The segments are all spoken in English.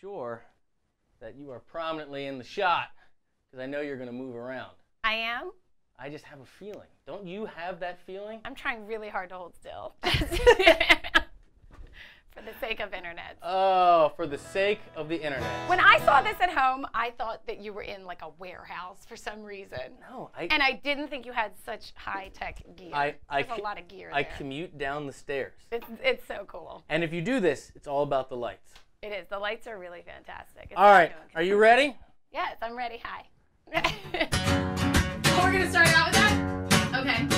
sure that you are prominently in the shot because I know you're going to move around. I am? I just have a feeling. Don't you have that feeling? I'm trying really hard to hold still. For the sake of internet. Oh, for the sake of the internet. When I saw this at home, I thought that you were in like a warehouse for some reason. No, and I didn't think you had such high-tech gear. There's a lot of gear there. I commute down the stairs. It's so cool. And if you do this, it's all about the lights. It is. The lights are really fantastic. All right. Are you ready? Yes, I'm ready. Hi. Oh, we're going to start out with that? Okay.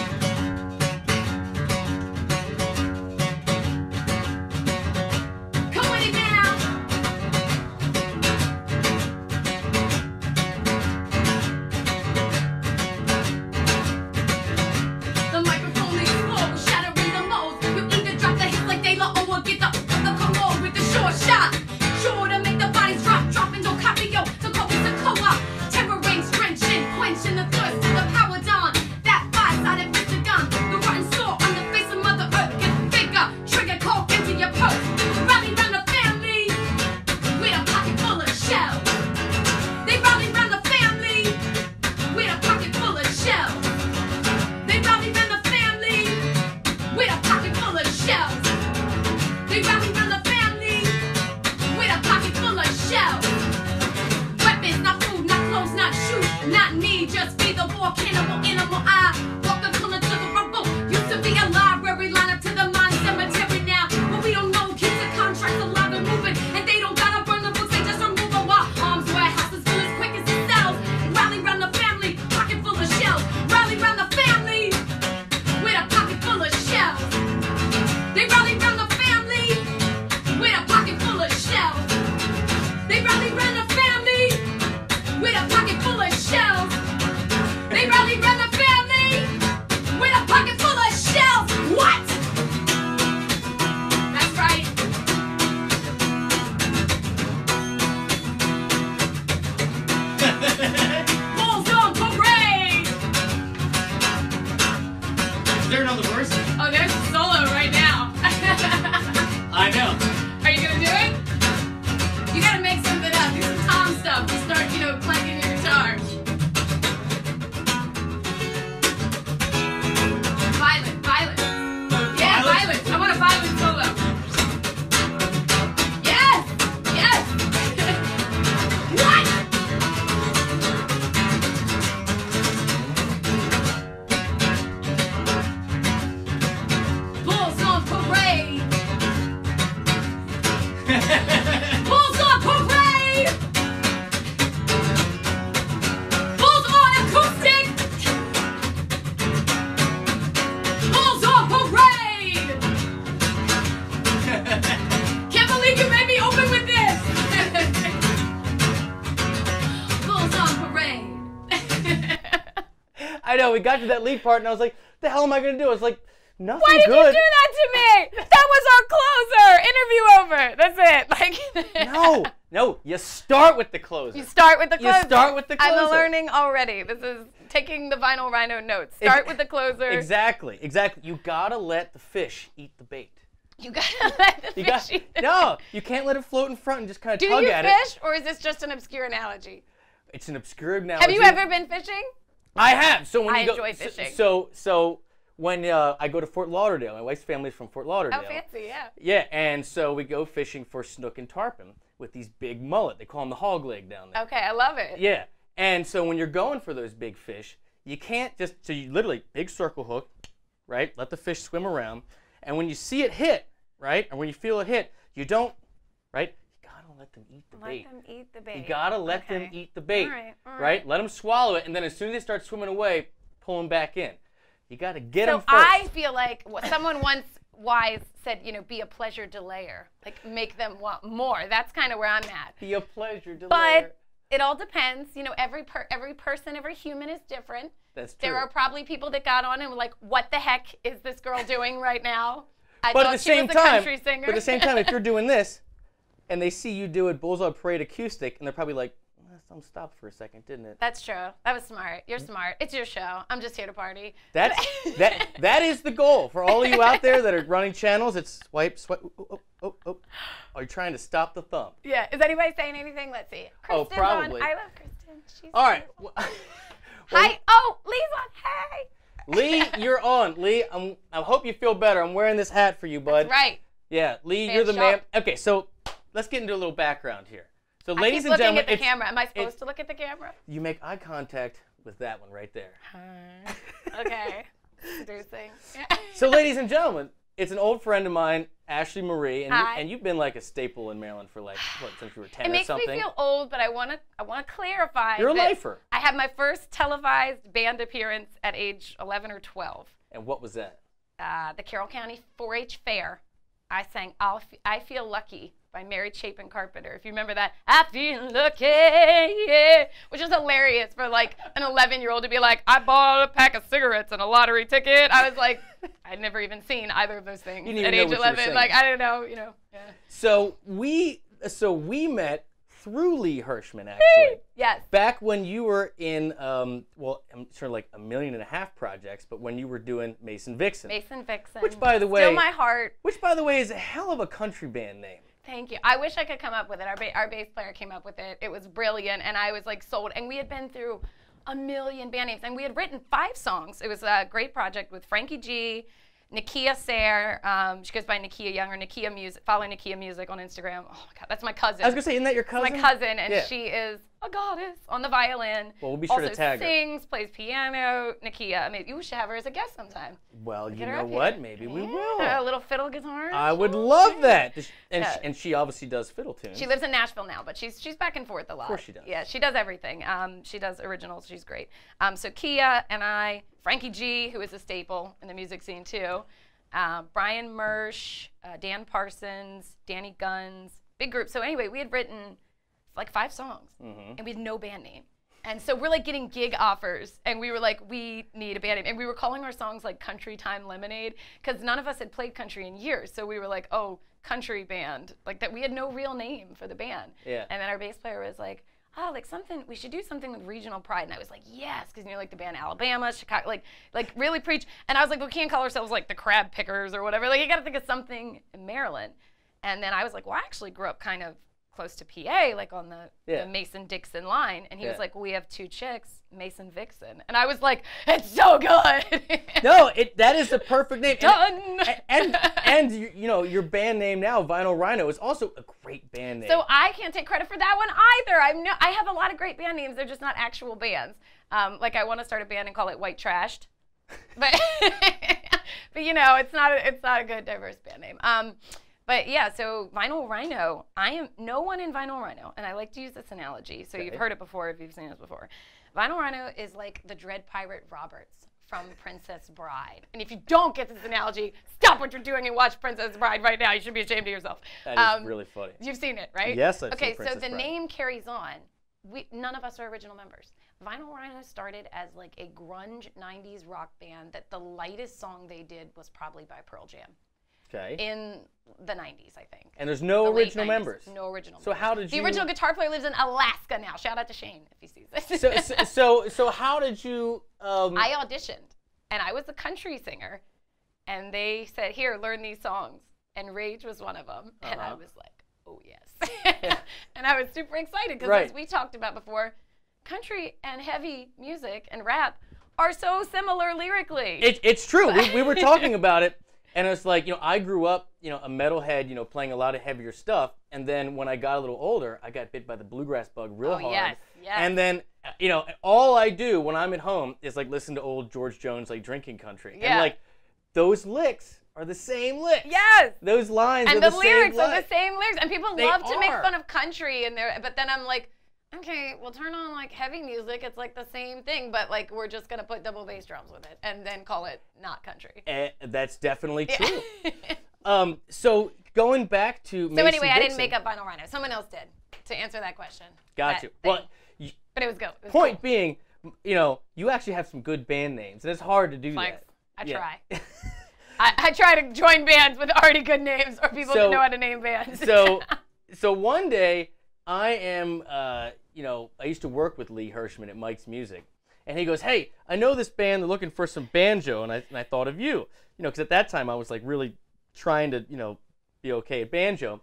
I know, we got to that lead part, and I was like, the hell am I going to do? I was like, nothing good. Why did good. You do that to me? That was our closer. Interview over. That's it. No, you start with the closer. You start with the closer. You start with the closer. I'm learning already. This is taking the vinyl Rhino notes. Start with the closer. Exactly. You got to let the fish eat the bait. You gotta let the fish eat the bait. No, you can't let it float in front and just kind of tug at it. Do you fish, or is this just an obscure analogy? It's an obscure analogy. Have you ever been fishing? I have. So when I enjoy fishing. So when I go to Fort Lauderdale, my wife's family's from Fort Lauderdale. Oh, fancy, yeah. Yeah, and so we go fishing for snook and tarpon with these big mullet. They call them the hog leg down there. Okay, I love it. Yeah, and so when you're going for those big fish, you can't just, so you literally, big circle hook, right? Let the fish swim around. And when you see it hit, right? And when you feel it hit, you don't, right? You gotta let them eat the bait. Let them eat the bait. You gotta let them eat the bait. All right. Right? Let them swallow it, and then as soon as they start swimming away, pull them back in. You gotta get them first. So I feel like someone once wise said, you know, be a pleasure delayer. Like, make them want more. That's kind of where I'm at. Be a pleasure delayer. But it all depends. You know, every person, every human is different. That's true. There are probably people that got on and were like, what the heck is this girl doing right now? I but thought at the she same was a time, country singer. But at the same time, if you're doing this, and they see you do it Bullseye Parade acoustic, and they're probably like, something stopped for a second, didn't it? That's true. That was smart. You're smart. It's your show. I'm just here to party. That is the goal for all of you out there that are running channels. It's swipe, swipe. Oh. Are you trying to stop the thumb? Yeah. Is anybody saying anything? Let's see. Kristen's probably. on. I love Kristen. She's All right. Hi. Oh, Lee's on. Hey. Lee, you're on. Lee, I hope you feel better. I'm wearing this hat for you, bud. That's right. Yeah, Lee, Man, you're the man. sharp. Okay, so let's get into a little background here. So, I ladies keep and looking gentlemen, at the camera. Am I supposed to look at the camera? you make eye contact with that one right there. Okay. Seducing. So, ladies and gentlemen, it's an old friend of mine, Ashley Marie, Hi. and you've been like a staple in Maryland for like what, since you were 10 It or makes something. me feel old, but I want to clarify. You're a that lifer. I had my first televised band appearance at age 11 or 12. And what was that? The Carroll County 4-H Fair. I sang I Feel Lucky by Mary Chapin Carpenter. If you remember that, I feel lucky, yeah, which is hilarious for like an 11-year-old to be like, I bought a pack of cigarettes and a lottery ticket. I was like, I'd never even seen either of those things You didn't at even know age what you were 11. saying. Like, I didn't know, Yeah. So we met through Lee Hirschman, actually. Yes. Back when you were in, well, I'm sure like 1.5 million projects, but when you were doing Mason Vixen. Mason Vixen. Which, by the way, Still my heart. Which, by the way, is a hell of a country band name. Thank you. I wish I could come up with it. Our bass player came up with it. It was brilliant, and I was like sold. And we had been through 1 million band names, and we had written 5 songs. It was a great project with Frankie G, Nakia Sayre. She goes by Nakia Young or Nakia Music. Follow Nakia Music on Instagram. Oh my God, that's my cousin. I was gonna say, isn't that your cousin? My cousin, and Yeah. she is a goddess on the violin. Well, we'll be sure also to tag her. sings, plays piano. Nakia, I mean, you should have her as a guest sometime. Well, you Get her know up what? here. Maybe we Yeah, will. a little fiddle guitar. I would love that. And, Yeah. and she obviously does fiddle tunes. She lives in Nashville now, but she's back and forth a lot. Of course she does. Yeah, she does everything. She does originals. She's great. So Kia and I, Frankie G, who is a staple in the music scene too, Brian Mersch, Dan Parsons, Danny Guns, big group. So anyway, we had written like 5 songs, and we had no band name. And so we're like getting gig offers, and we were like, we need a band name. And we were calling our songs like Country Time Lemonade, because none of us had played country in years. So we were like, oh, country band. Like that, we had no real name for the band. Yeah. And then our bass player was like, oh, like something, we should do something with regional pride. And I was like, yes, because like the band Alabama, Chicago, like really preach. And I was like, we can't call ourselves like the Crab Pickers or whatever. Like you got to think of something in Maryland. And then I was like, well, I actually grew up kind of close to PA, like on the Mason-Dixon line. And he was like, well, we have 2 chicks, Mason Vixen. And I was like, it's so good. No, that is the perfect name. Done. And you know, your band name now, Vinyl Rhino, is also a great band name. So I can't take credit for that one either. I have a lot of great band names. They're just not actual bands. Like I want to start a band and call it White Trashed, but but you know, it's not a good diverse band name. But yeah, so Vinyl Rhino, I am no one in Vinyl Rhino, and I like to use this analogy, so you've heard it before if you've seen this before. Vinyl Rhino is like the Dread Pirate Roberts from Princess Bride. And if you don't get this analogy, stop what you're doing and watch Princess Bride right now. You should be ashamed of yourself. That is really funny. You've seen it, right? Yes, I've seen Okay, Princess so the Bride. name carries on. None of us are original members. Vinyl Rhino started as like a grunge 90s rock band that the lightest song they did was probably by Pearl Jam. Okay. In the 90s, I think. And there's no The late original 90s. members. No original So members. how did you? The original guitar player lives in Alaska now. Shout out to Shane if he sees this. So how did you? I auditioned, and I was a country singer, and they said, "Here, learn these songs." And Rage was one of them, and I was like, "Oh yes," and I was super excited because, as we talked about before, country and heavy music and rap are so similar lyrically. It's true. We were talking about it. And it's like, you know, I grew up, you know, a metalhead, you know, playing a lot of heavier stuff. And then when I got a little older, I got bit by the bluegrass bug real hard. Yes. And then, you know, all I do when I'm at home is like listen to old George Jones, like drinking country. Yeah. And like those licks are the same licks. Yes. Those lines and are the the lyrics same are the same lyrics. And people They love to make are. fun of country, but then I'm like, okay, we'll turn on like heavy music. It's like the same thing, but like we're just gonna put double bass drums with it and then call it not country. That's definitely true. So going back to So anyway, I didn't make up Vinyl Rhino. Someone else did to answer that question. Got you. Well, but it was good. Point being, you know, you actually have some good band names, and it's hard to do Thanks. that. I try. I try to join bands with already good names or people that know how to name bands. So one day I am, you know, I used to work with Lee Hirschman at Mike's Music. And he goes, hey, I know this band, they're looking for some banjo, and I thought of you. You know, because at that time I was like really trying to, you know, be okay at banjo.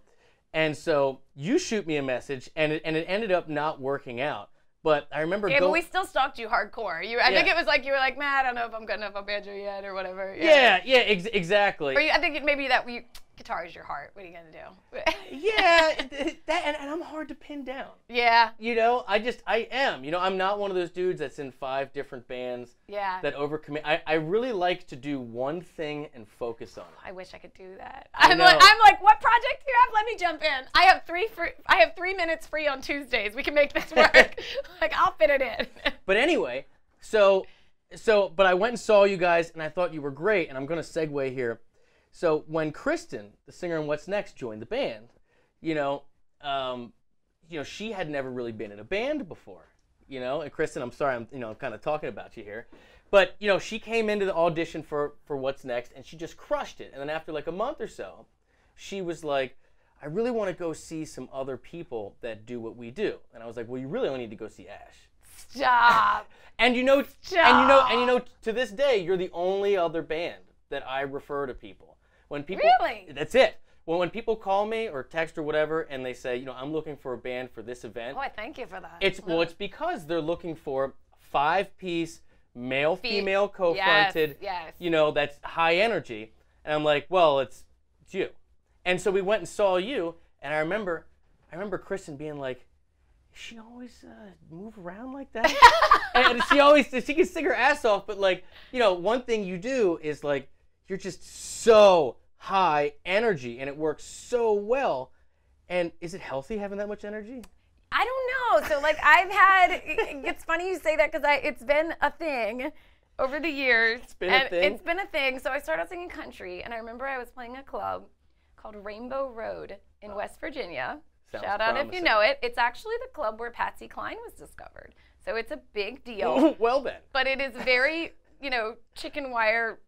And so you shoot me a message, and it ended up not working out. But I remember but we still stalked you hardcore. I think it was like, you were like, man, I don't know if I'm good enough on banjo yet or whatever. Exactly. Or I think maybe that guitar is your heart. What are you going to do? And I'm hard to pin down. Yeah. You know, I am. You know, I'm not one of those dudes that's in 5 different bands that overcommit. I really like to do one thing and focus on it. I wish I could do that. I'm like, what project do you have? Let me jump in. I have 3 minutes free on Tuesdays. We can make this work. Like, I'll fit it in. But anyway, but I went and saw you guys, and I thought you were great, and I'm going to segue here. So when Kristen, the singer in What's Next, joined the band, you know, she had never really been in a band before, you know. And Kristen, I'm sorry, I'm kind of talking about you here, but you know, she came into the audition for What's Next, and she just crushed it. And then after like a month or so, she was like, I really want to go see some other people that do what we do. And I was like, well, you really only need to go see Ash. Stop. And you know, to this day, you're the only other band that I refer to people. When people, really? That's it. Well, when people call me or text or whatever, and they say, you know, I'm looking for a band for this event. Oh, I thank you for that. It's because they're looking for 5-piece male-female co-fronted. Yes. You know, that's high energy. And I'm like, well, it's you. And so we went and saw you, and I remember Kristen being like, she always move around like that? And she can sing her ass off, but like, you know, one thing you do is like, you're just so high energy, and it works so well. And is it healthy having that much energy? I don't know. So like it's funny you say that because it's been a thing over the years. It's been a thing? It's been a thing. So I started singing country, and I remember I was playing a club called Rainbow Road in West Virginia. Sounds Shout out promising. if you know it. It's actually the club where Patsy Cline was discovered. So it's a big deal. Well then. But it is very, you know, chicken wire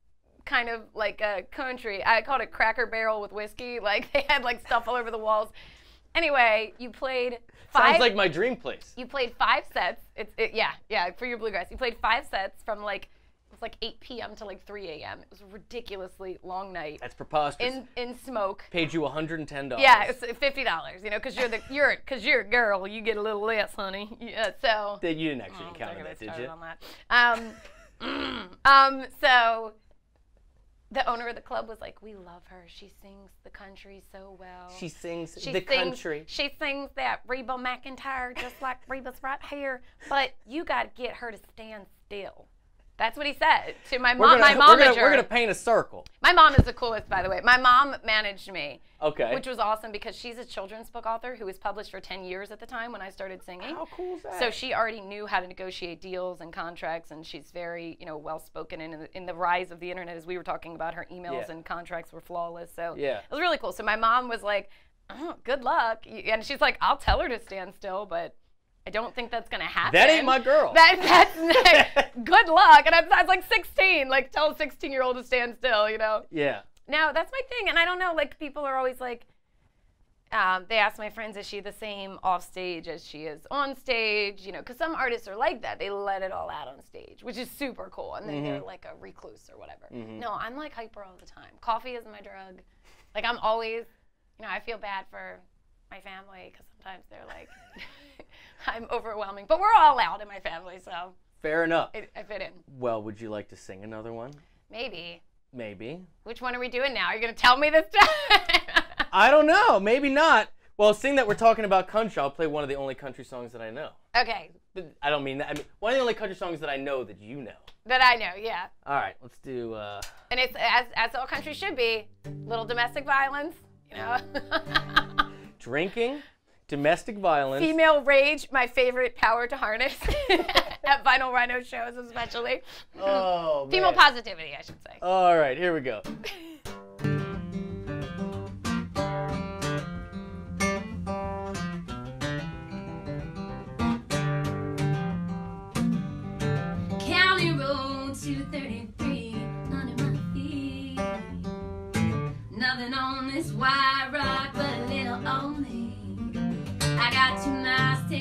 kind of like a country. I called it Cracker Barrel with whiskey. Like they had like stuff all over the walls. Anyway, you played 5. Sounds like my dream place. You played 5 sets. Yeah, for your bluegrass. You played 5 sets from like, it was like 8 p.m. to like 3 a.m. It was a ridiculously long night. That's preposterous. In smoke. Paid you $110. Yeah, it's $50. You know, because you're a girl, you get a little less, honey. Yeah, so. You didn't actually encounter that, did you? On that. So. The owner of the club was like, we love her. She sings the country so well. She sings the country. She sings that Reba McEntire just like Reba's right here. But you got to get her to stand still. That's what he said to my mom. My momager. We're gonna paint a circle. My mom is the coolest, by the way. My mom managed me. Okay. Which was awesome because she's a children's book author who was published for 10 years at the time when I started singing. How cool is that? So she already knew how to negotiate deals and contracts, and she's very, you know, well-spoken. And in the rise of the internet, as we were talking about, her emails and contracts were flawless. So it was really cool. So my mom was like, oh, good luck. And she's like, I'll tell her to stand still, but I don't think that's going to happen. That ain't my girl. That's good luck. And I was like 16, like tell a 16-year-old to stand still, you know? Yeah. Now, that's my thing. And I don't know, like people are always like, they ask my friends, is she the same off stage as she is on stage? You know, because some artists are like that. They let it all out on stage, which is super cool. And then they're like a recluse or whatever. No, I'm like hyper all the time. Coffee is my drug. Like I'm always, you know, I feel bad for my family because sometimes they're like, I'm overwhelming. But we're all out in my family, so. Fair enough. I fit in. Well, would you like to sing another one? Maybe. Maybe. Which one are we doing now? Are you going to tell me this time? I don't know. Maybe not. Well, seeing that we're talking about country, I'll play one of the only country songs that I know. Okay. But I don't mean that. I mean, one of the only country songs that I know that you know. That I know, yeah. All right, let's do... And it's, as all country should be, little domestic violence, you know. Drinking, domestic violence. Female rage, my favorite power to harness. At Vinyl Rhino shows especially. Oh, Female man. positivity, I should say. All right, here we go. County Road 233 under my feet. Nothing on this wide rock but a little old me. I got 2 miles to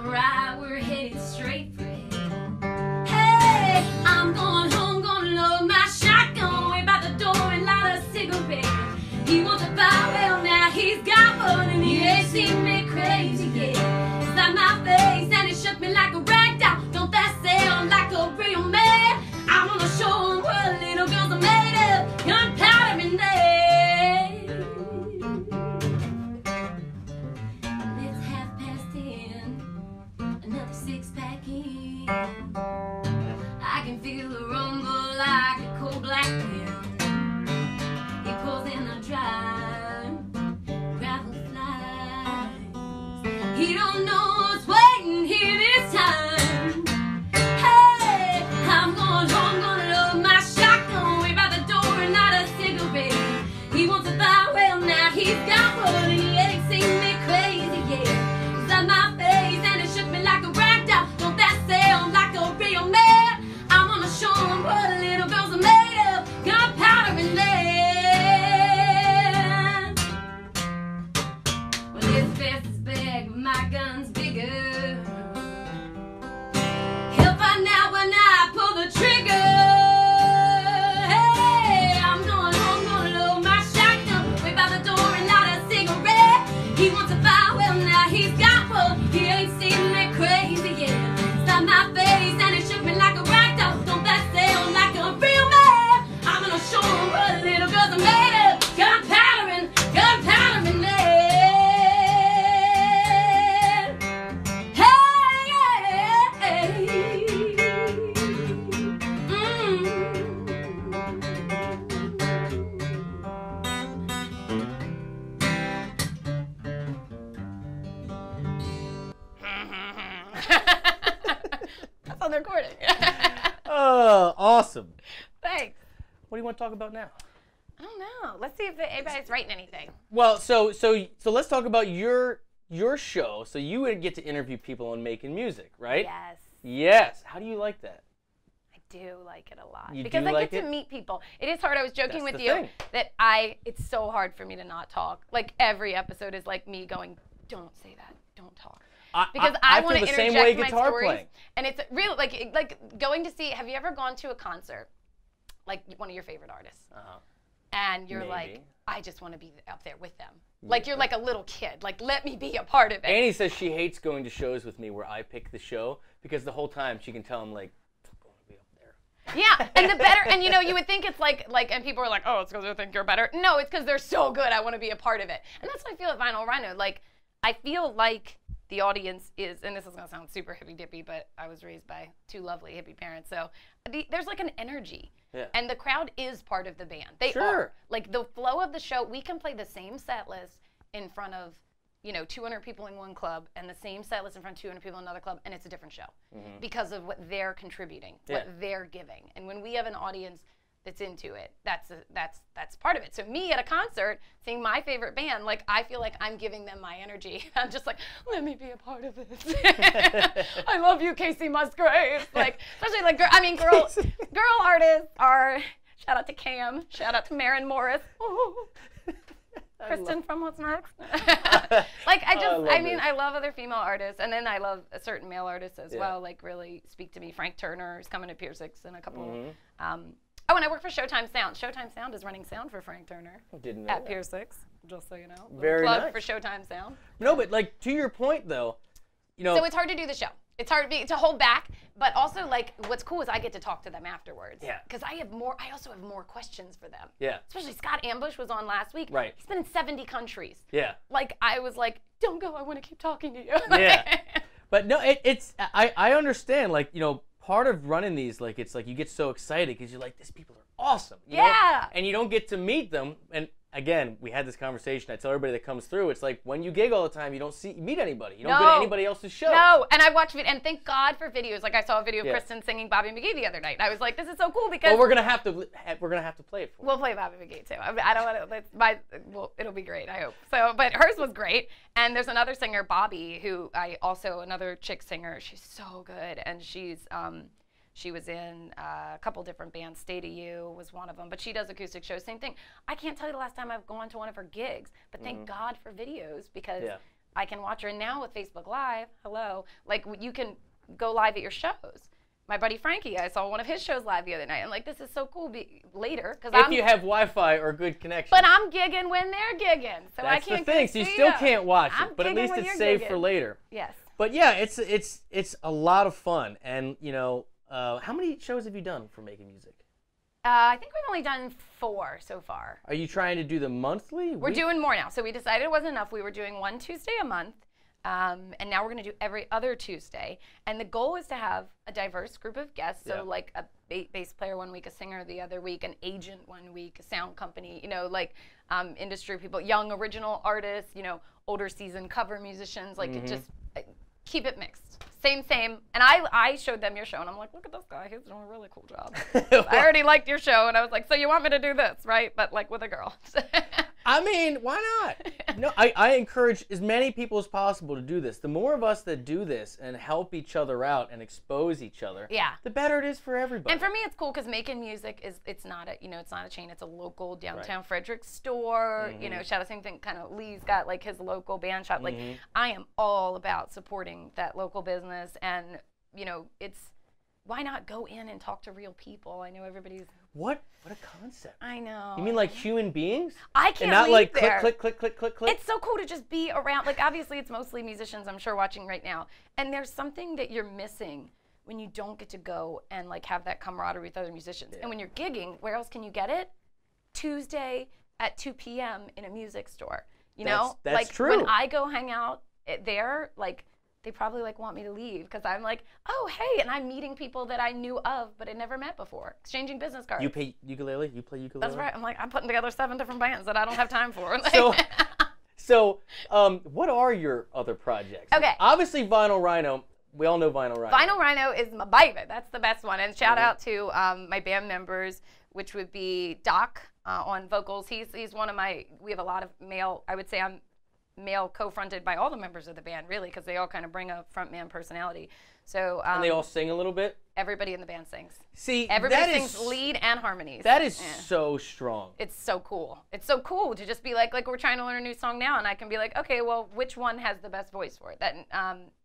right, we're headed straight for hell. Hey, I'm going home, gonna load my shotgun, way by the door and light a cigarette. He wants a fire, well now he's got one, and he ain't seen me crazy yet. Slapped my face and it shook me like a rag doll. Don't that sound like a real man? I wanna show him what little girls are made of. Gunpowder and lead. It's 10:30, another 6-pack in. I can feel the rumble like a cold black wind. It pulls in the dry, gravel flies. He don't know what's waiting here this time. Hey, I'm going home, gonna load my shotgun, way by the door and light a cigarette. He wants a fire, well now he's got one, and he ain't seen me crazy yet. Slapped my face and it shook me like a rag doll. Don't that sound like a real man? I wanna show him what little girls are made of. Gunpowder and lead. Well, his vest is big, but my gun's bigger. He'll find out when I pull the trigger. Hey, I'm going home, gonna load my shotgun, way by the door and light a cigarette. He wants a fire, well now he's got one. He ain't seen me crazy yet. Slapped my face and it shook me like a rag doll. Don't that sound like a real man? I'm gonna show him what little girls are made of. Gunpowder and lead. Hey, That's on the recording. Oh, awesome. Thanks. What do you want to talk about now? I don't know. Let's see if anybody's writing anything. Well, so let's talk about your show. So you would get to interview people on making music, right? Yes. Yes. How do you like that? I do like it a lot You because do I like get it? to meet people. It is hard. I was joking That's with the you thing. that it's so hard for me to not talk. Like every episode is like me going, don't say that, don't talk. Because I want to feel the same way interject my guitar stories, playing. and it's really like going to see. Have you ever gone to a concert, like one of your favorite artists, and you're like, Maybe. I just want to be up there with them. Like you're like a little kid. Like let me be a part of it. Annie says she hates going to shows with me where I pick the show because the whole time she can tell I'm like, I'm going to be up there. Yeah, and the better, and you would think it's like, and people are like, oh, it's because they think you're better. No, it's because they're so good. I want to be a part of it, and that's what I feel at Vinyl Rhino. Like, I feel like the audience is, and this is gonna sound super hippy dippy, but I was raised by two lovely hippie parents, so there's like an energy, and the crowd is part of the band. They are. Like the flow of the show, we can play the same set list in front of 200 people in one club and the same set list in front of 200 people in another club, and it's a different show because of what they're contributing, what they're giving. And when we have an audience that's into it, that's part of it. So me at a concert, seeing my favorite band, like I feel like I'm giving them my energy. I'm just like, let me be a part of this. I love you, Casey Musgraves. Like, especially like, girl artists are, shout out to Cam, shout out to Maren Morris. Ooh. Kristen from What's Next. Like I love other female artists, and then I love certain male artists as well. Like really speak to me. Frank Turner is coming to Pier 6 in a couple. Oh, and I work for Showtime Sound. Showtime Sound is running sound for Frank Turner Didn't know at that. Pier 6. Just so you know. Very plug nice. for Showtime Sound. No, but like to your point though, So it's hard to do the show. It's hard to hold back, but also like what's cool is I get to talk to them afterwards. Yeah. Because I also have more questions for them. Yeah. Especially Scott Ambush was on last week. Right. He's been in 70 countries. Yeah. Like I was like, don't go. I want to keep talking to you. Yeah. But no, I understand. Like part of running these, like it's like you get so excited because you're like, these people are awesome. You know? And you don't get to meet them. And again, we had this conversation. I tell everybody that comes through, it's like when you gig all the time, you don't meet anybody. You don't go to anybody else's show. No, and I watch it, and thank God for videos. Like I saw a video of Kristen singing Bobby McGee the other night. I was like, this is so cool because. Well, we're gonna have to play it for you. We'll play Bobby McGee too. I don't want to. Well, it'll be great. I hope so. But hers was great, and there's another singer, Bobby, who another chick singer. She's so good, and she was in a couple different bands. Stay to You was one of them, but she does acoustic shows. Same thing. I can't tell you the last time I've gone to one of her gigs, but thank God for videos because I can watch her. And now with Facebook Live, like you can go live at your shows. My buddy Frankie, I saw one of his shows live the other night. I'm like, this is so cool. Later, because if you have Wi-Fi or good connection. But I'm gigging when they're gigging, so I can't. That's the thing. So you still can't watch it, but at least it's saved for later. Yes. But yeah, it's a lot of fun, and you know, how many shows have you done for making music? I think we've only done 4 so far. Are you trying to do them monthly? We're doing more now. So we decided it wasn't enough. We were doing 1 Tuesday a month. And now we're going to do every other Tuesday. And the goal is to have a diverse group of guests. So like a bass player one week, a singer the other week, an agent one week, a sound company, you know, like industry people, young original artists, you know, older seasoned cover musicians, like just keep it mixed. Same. And I showed them your show, and I'm like, look at this guy. He's doing a really cool job. I already liked your show, and I was like, so you want me to do this, right? But like with a girl. I mean, why not? No, I encourage as many people as possible to do this. The more of us that do this and help each other out and expose each other, the better it is for everybody. And for me, it's cool because making music it's not a chain. It's a local downtown Frederick store. You know, shout out same thing. Kind of Lee's got like his local band shop. Like I am all about supporting that local business, and you know, why not go in and talk to real people? I know everybody's. What a concept. I know. You mean like human beings? I can't And not leave like there. click. It's so cool to just be around. Like obviously it's mostly musicians I'm sure watching right now. And there's something that you're missing when you don't get to go and like have that camaraderie with other musicians. And when you're gigging, where else can you get it? Tuesday at 2 p.m. in a music store. You know? That's like true. when I go hang out there, like they probably like want me to leave because I'm like, oh hey, and I'm meeting people that I knew of but had never met before, exchanging business cards. You play ukulele? That's right. I'm like, I'm putting together 7 different bands that I don't have time for. So, what are your other projects? Okay. Obviously, Vinyl Rhino. We all know Vinyl Rhino. Vinyl Rhino is my baby. That's the best one. And shout out to my band members, which would be Doc on vocals. He's one of my. We have a lot of male. I would say I'm male co-fronted by all the members of the band, really, because they all kind of bring a frontman personality. So and they all sing a little bit? Everybody in the band sings. See, everybody sings lead and harmonies. That is so strong. It's so cool. It's so cool to just be like we're trying to learn a new song now, and I can be like, okay, well, which one has the best voice for it?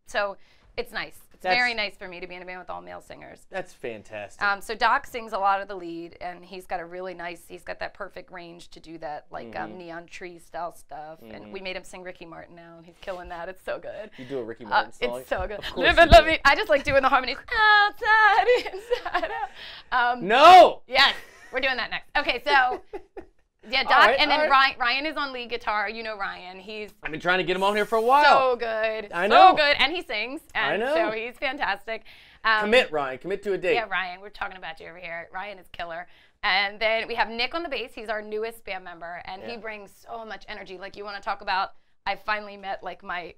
So it's nice. It's very nice for me to be in a band with all male singers. That's fantastic. So Doc sings a lot of the lead, and he's got that perfect range to do that, like neon tree style stuff. And we made him sing Ricky Martin now, and he's killing that. It's so good. You do a Ricky Martin song? It's so good. Live and love me. I just like doing the harmonies. Outside, inside out. No! Yes, we're doing that next. Okay, so... Yeah, Doc, and then Ryan is on lead guitar. You know Ryan. I've been trying to get him on here for a while. So good. I know. So good, and he sings. And I know. So he's fantastic. Commit, Ryan. Commit to a date. Yeah, Ryan. We're talking about you over here. Ryan is killer. And then we have Nick on the bass. He's our newest band member, and he brings so much energy. Like, you want to talk about, I finally met, like, my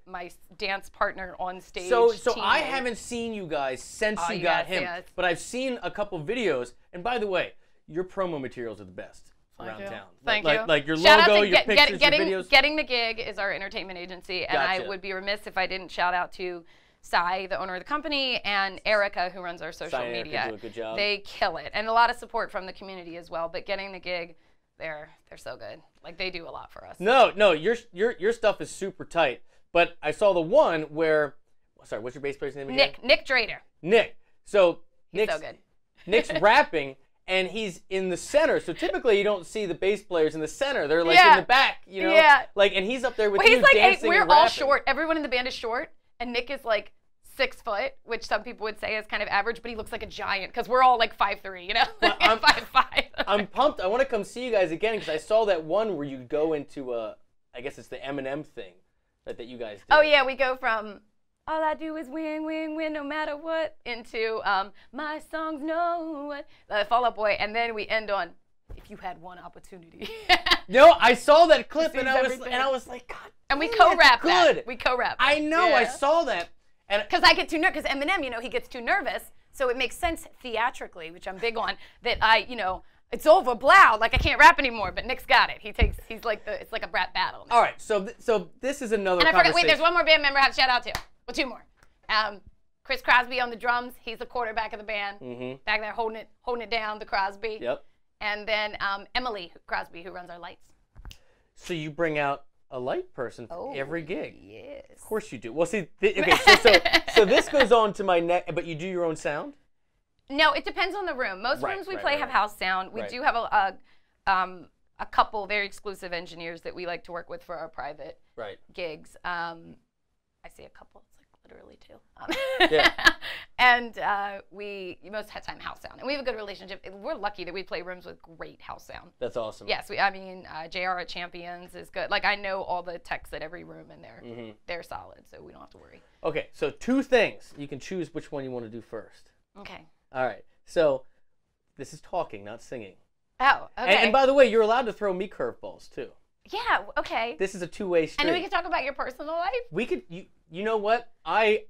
dance partner on stage. So I haven't seen you guys since you got him. Yes. But I've seen a couple videos. And by the way, your promo materials are the best. Around town. Thank you. Like your shout logo, out to your pictures, your videos. Getting the Gig is our entertainment agency, and Gotcha. I would be remiss if I didn't shout out to Cy, the owner of the company, and Erica, who runs our social media. Erica do a good job. They kill it, and a lot of support from the community as well. But Getting the Gig, they're so good. Like, they do a lot for us. No, your stuff is super tight. But I saw the one where, sorry, what's your bass player's name again? Nick Drader. Nick. So He's so good. Nick's rapping. And he's in the center, so typically you don't see the bass players in the center. They're like in the back, you know. Yeah. Like, and he's up there with Well, you he's like, dancing we're and all rapping. short. Everyone in the band is short, and Nick is like 6 foot, which some people would say is kind of average, but he looks like a giant because we're all like 5'3", you know. Well, I'm 5'5". I'm pumped. I want to come see you guys again because I saw that one where you go into I guess it's the Eminem thing that you guys did. Oh yeah, we go from all I do is win, win, win, no matter what, into my songs know what, Fall Out Boy, and then we end on if you had one opportunity. No, I saw that clip and I was like, God. And we co-rap good. that. We co-rap. I know. Yeah. I saw that. And because I get too nervous, because Eminem, you know, he gets too nervous, so it makes sense theatrically, which I'm big on. That it's over, blow, like I can't rap anymore. But Nick's got it. He's like it's like a rap battle. All right, so this is another. And I forgot. conversation. Wait, there's one more band member I have to shout out to. Well, 2 more. Chris Crosby on the drums. He's the quarterback of the band. Back there holding it down, the Crosby. Yep. And then Emily Crosby, who runs our lights. So you bring out a light person for every gig. Yes. Of course you do. Well, see, okay, so this goes on to my neck, but you do your own sound? No, it depends on the room. Most rooms we play have house sound. We do have a couple very exclusive engineers that we like to work with for our private gigs. I say a couple. It's like literally two. And we most of the time house sound, and we have a good relationship. We're lucky that we play rooms with great house sound. That's awesome. Yes, I mean, JR at Champions is good. Like, I know all the techs at every room, and they're solid, so we don't have to worry. Okay, so 2 things. You can choose which one you want to do first. Okay. All right. So this is talking, not singing. Oh, okay. And by the way, you're allowed to throw me curveballs too. Yeah. Okay. This is a 2-way street. And then we can talk about your personal life. We could. You know what? I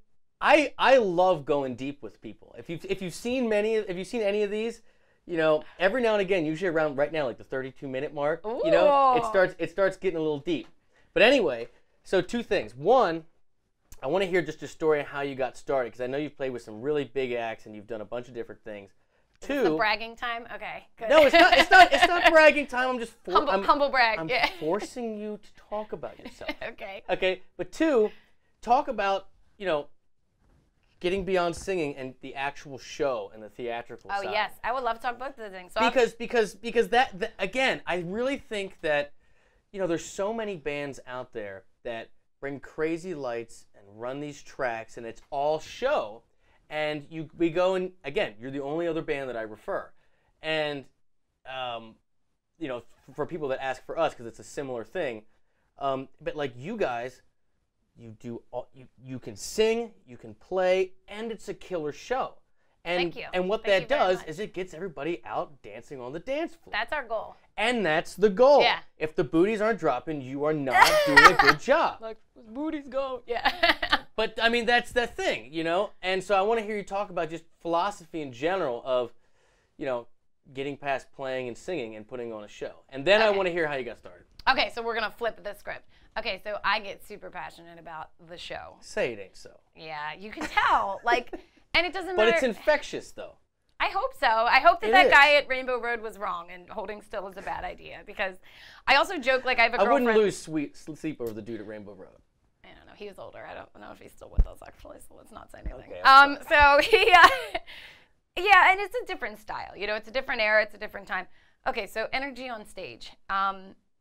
love going deep with people. If you've seen any of these, you know, every now and again, usually around right now, like the 32-minute mark, you know, it starts getting a little deep. But anyway, so 2 things. One, I want to hear just a story of how you got started, because I know you've played with some really big acts and you've done a bunch of different things. 2, is this the bragging time? Okay, good. No, it's not bragging time. I'm just humble brag. I'm forcing you to talk about yourself. Okay. Okay, but 2, talk about, you know, getting beyond singing and the actual show and the theatrical side. Oh yes, I would love to talk about those things. So because that again, I really think that, you know, there's so many bands out there that bring crazy lights and run these tracks, and it's all show. And we go, and again, you're the only other band that I refer. And, you know, for people that ask for us, because it's a similar thing, but like you guys, you can sing, you can play, and it's a killer show. And, Thank you. And what Thank that you very does much. is it gets everybody out dancing on the dance floor. That's our goal. And that's the goal. Yeah. If the booties aren't dropping, you are not doing a good job. Like, booties go. Yeah. But, I mean, that's the thing, you know? And so I want to hear you talk about just philosophy in general of, you know, getting past playing and singing and putting on a show. And then I want to hear how you got started. Okay, so we're going to flip the script. Okay, so I get super passionate about the show. Say it ain't so. Yeah, you can tell. Like, and it doesn't matter. But it's infectious, though. I hope so. I hope that It is. guy at Rainbow Road was wrong and holding still is a bad idea, because I also joke, like, I have a girlfriend. I wouldn't lose sleep over the dude at Rainbow Road. I don't know. He was older. I don't know if he's still with us, actually, so let's not say anything. Okay, so he, yeah, and it's a different style. You know, it's a different era. It's a different time. Okay, so energy on stage.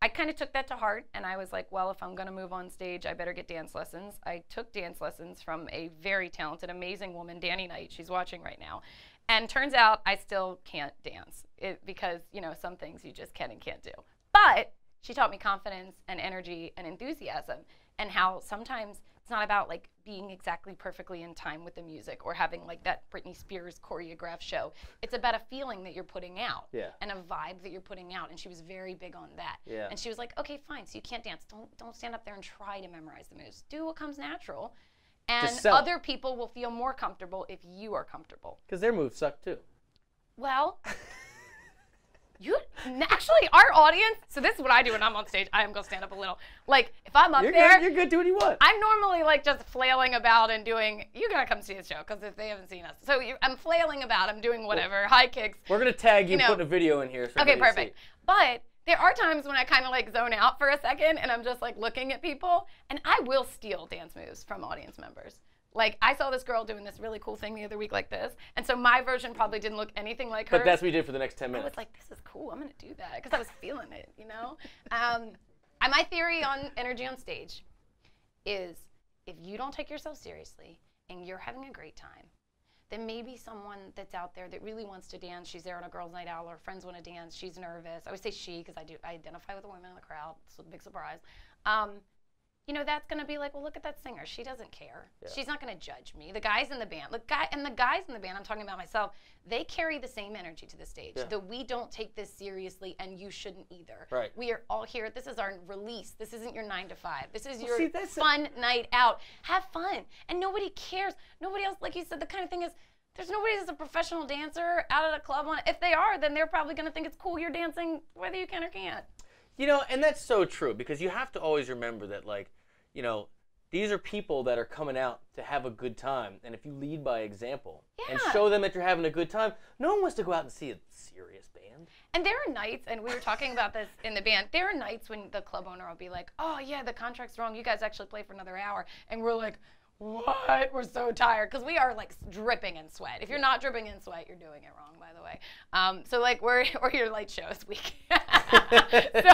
I kind of took that to heart, and I was like, well, if I'm going to move on stage, I better get dance lessons. I took dance lessons from a very talented, amazing woman, Danny Knight. She's watching right now. And turns out I still can't dance because, you know, some things you just can and can't do. But she taught me confidence and energy and enthusiasm, and how sometimes it's not about like being exactly perfectly in time with the music or having like that Britney Spears choreographed show. It's about a feeling that you're putting out and a vibe that you're putting out. And she was very big on that. Yeah. And she was like, okay, fine, so you can't dance. Don't stand up there and try to memorize the moves. Do what comes natural. And other people will feel more comfortable if you are comfortable. Because their moves suck too. Well, actually, our audience, so this is what I do when I'm on stage. I am going to stand up a little. Like, if I'm up there. You're good, do what you want. I'm normally like just flailing about and doing, you're going to come see the show because if they haven't seen us. So I'm flailing about, I'm doing whatever, high kicks. We're going to tag you, putting a video in here. So okay, perfect. But there are times when I kind of like zone out for a second and I'm just like looking at people, and I will steal dance moves from audience members. Like, I saw this girl doing this really cool thing the other week like this, and so my version probably didn't look anything like hers. But that's what we did for the next 10 minutes. I was like, this is cool. I'm going to do that because I was feeling it, you know? My theory on energy on stage is if you don't take yourself seriously and you're having a great time, then maybe someone that's out there that really wants to dance, she's there on a girls' night out, or friends want to dance, she's nervous. I always say she because I identify with the women in the crowd. It's a big surprise. You know, that's going to be like, well, look at that singer. She doesn't care. Yeah. She's not going to judge me. The guys in the band, the guys in the band, I'm talking about myself, they carry the same energy to the stage. Yeah. That we don't take this seriously, and you shouldn't either. Right. We are all here. This is our release. This isn't your 9 to 5. This is your fun night out. Have fun. And nobody cares. Nobody else, like you said, the kind of thing is, there's nobody that's a professional dancer out at a club. If they are, then they're probably going to think it's cool you're dancing whether you can or can't. You know, and that's so true, because you have to always remember that, like, you know, these are people that are coming out to have a good time, and if you lead by example and Yeah. show them that you're having a good time, no one wants to go out and see a serious band. And there are nights, and we were talking about this in the band, there are nights when the club owner will be like, oh yeah, the contract's wrong, you guys actually play for another hour. And we're like, what? We're so tired. Because we are like dripping in sweat. If you're not dripping in sweat, you're doing it wrong, by the way. So like we're your light show this week. So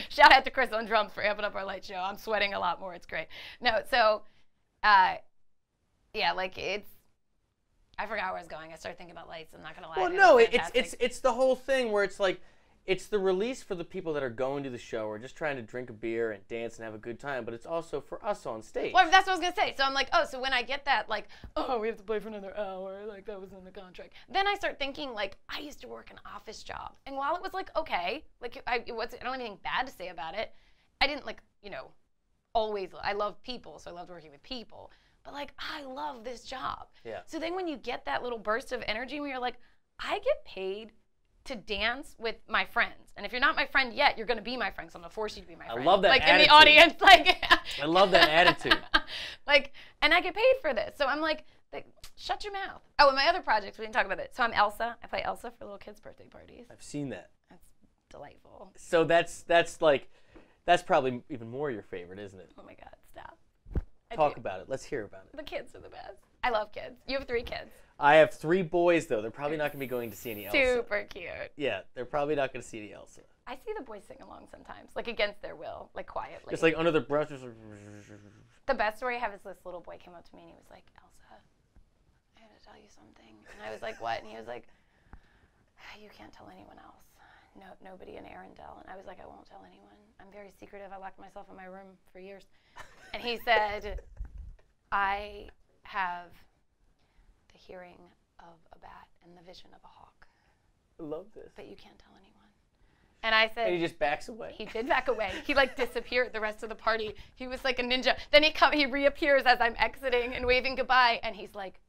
shout out to Chris on drums for amping up our light show. I'm sweating a lot more. It's great. No, so yeah, like I forgot where I was going. I started thinking about lights. I'm not gonna lie. Well, It no, was it's fantastic. the whole thing where it's like, it's the release for the people that are going to the show or just trying to drink a beer and dance and have a good time, but it's also for us on stage. Well, that's what I was gonna say. So I'm like, oh, so when I get that, like, oh, we have to play for another hour, like that was in the contract. Then I start thinking, like, I used to work an office job, and while it was like okay, like I don't have anything bad to say about it. I didn't like, always. I love people, so I loved working with people. But like, I love this job. Yeah. So then when you get that little burst of energy, where you're like, I get paid to dance with my friends, and if you're not my friend yet, you're gonna be my friend. So I'm gonna force you to be my friend. I love that like attitude. in the audience, like. I love that attitude. Like, and I get paid for this, so I'm like, shut your mouth. Oh, and my other projects, we didn't talk about it. So I'm Elsa. I play Elsa for little kids' birthday parties. I've seen that. That's delightful. So that's probably even more your favorite, isn't it? Oh my God, stop. Talk about it. Let's hear about it. The kids are the best. I love kids. You have 3 kids. I have 3 boys, though. They're probably not going to be going to see any Elsa. Super cute. Yeah, they're probably not going to see any Elsa. I see the boys sing along sometimes, like against their will, like quietly. Just like under the breath. The best story I have is this little boy came up to me and he was like, Elsa, I have to tell you something. And I was like, what? And he was like, you can't tell anyone else. No, nobody in Arundel. And I was like, I won't tell anyone. I'm very secretive. I locked myself in my room for years. And he said, I have the hearing of a bat and the vision of a hawk. I love this. But you can't tell anyone. And I said, And he just backs away. he did back away. He like disappeared the rest of the party. He was like a ninja. Then he reappears as I'm exiting and waving goodbye, and he's like,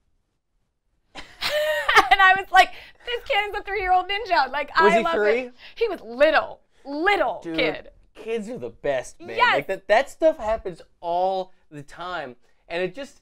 and I was like, this kid is a 3-year-old ninja. Like Was I he love 3? it. He was little Dude, kid. kids are the best, man. Yes. Like that stuff happens all the time, and it just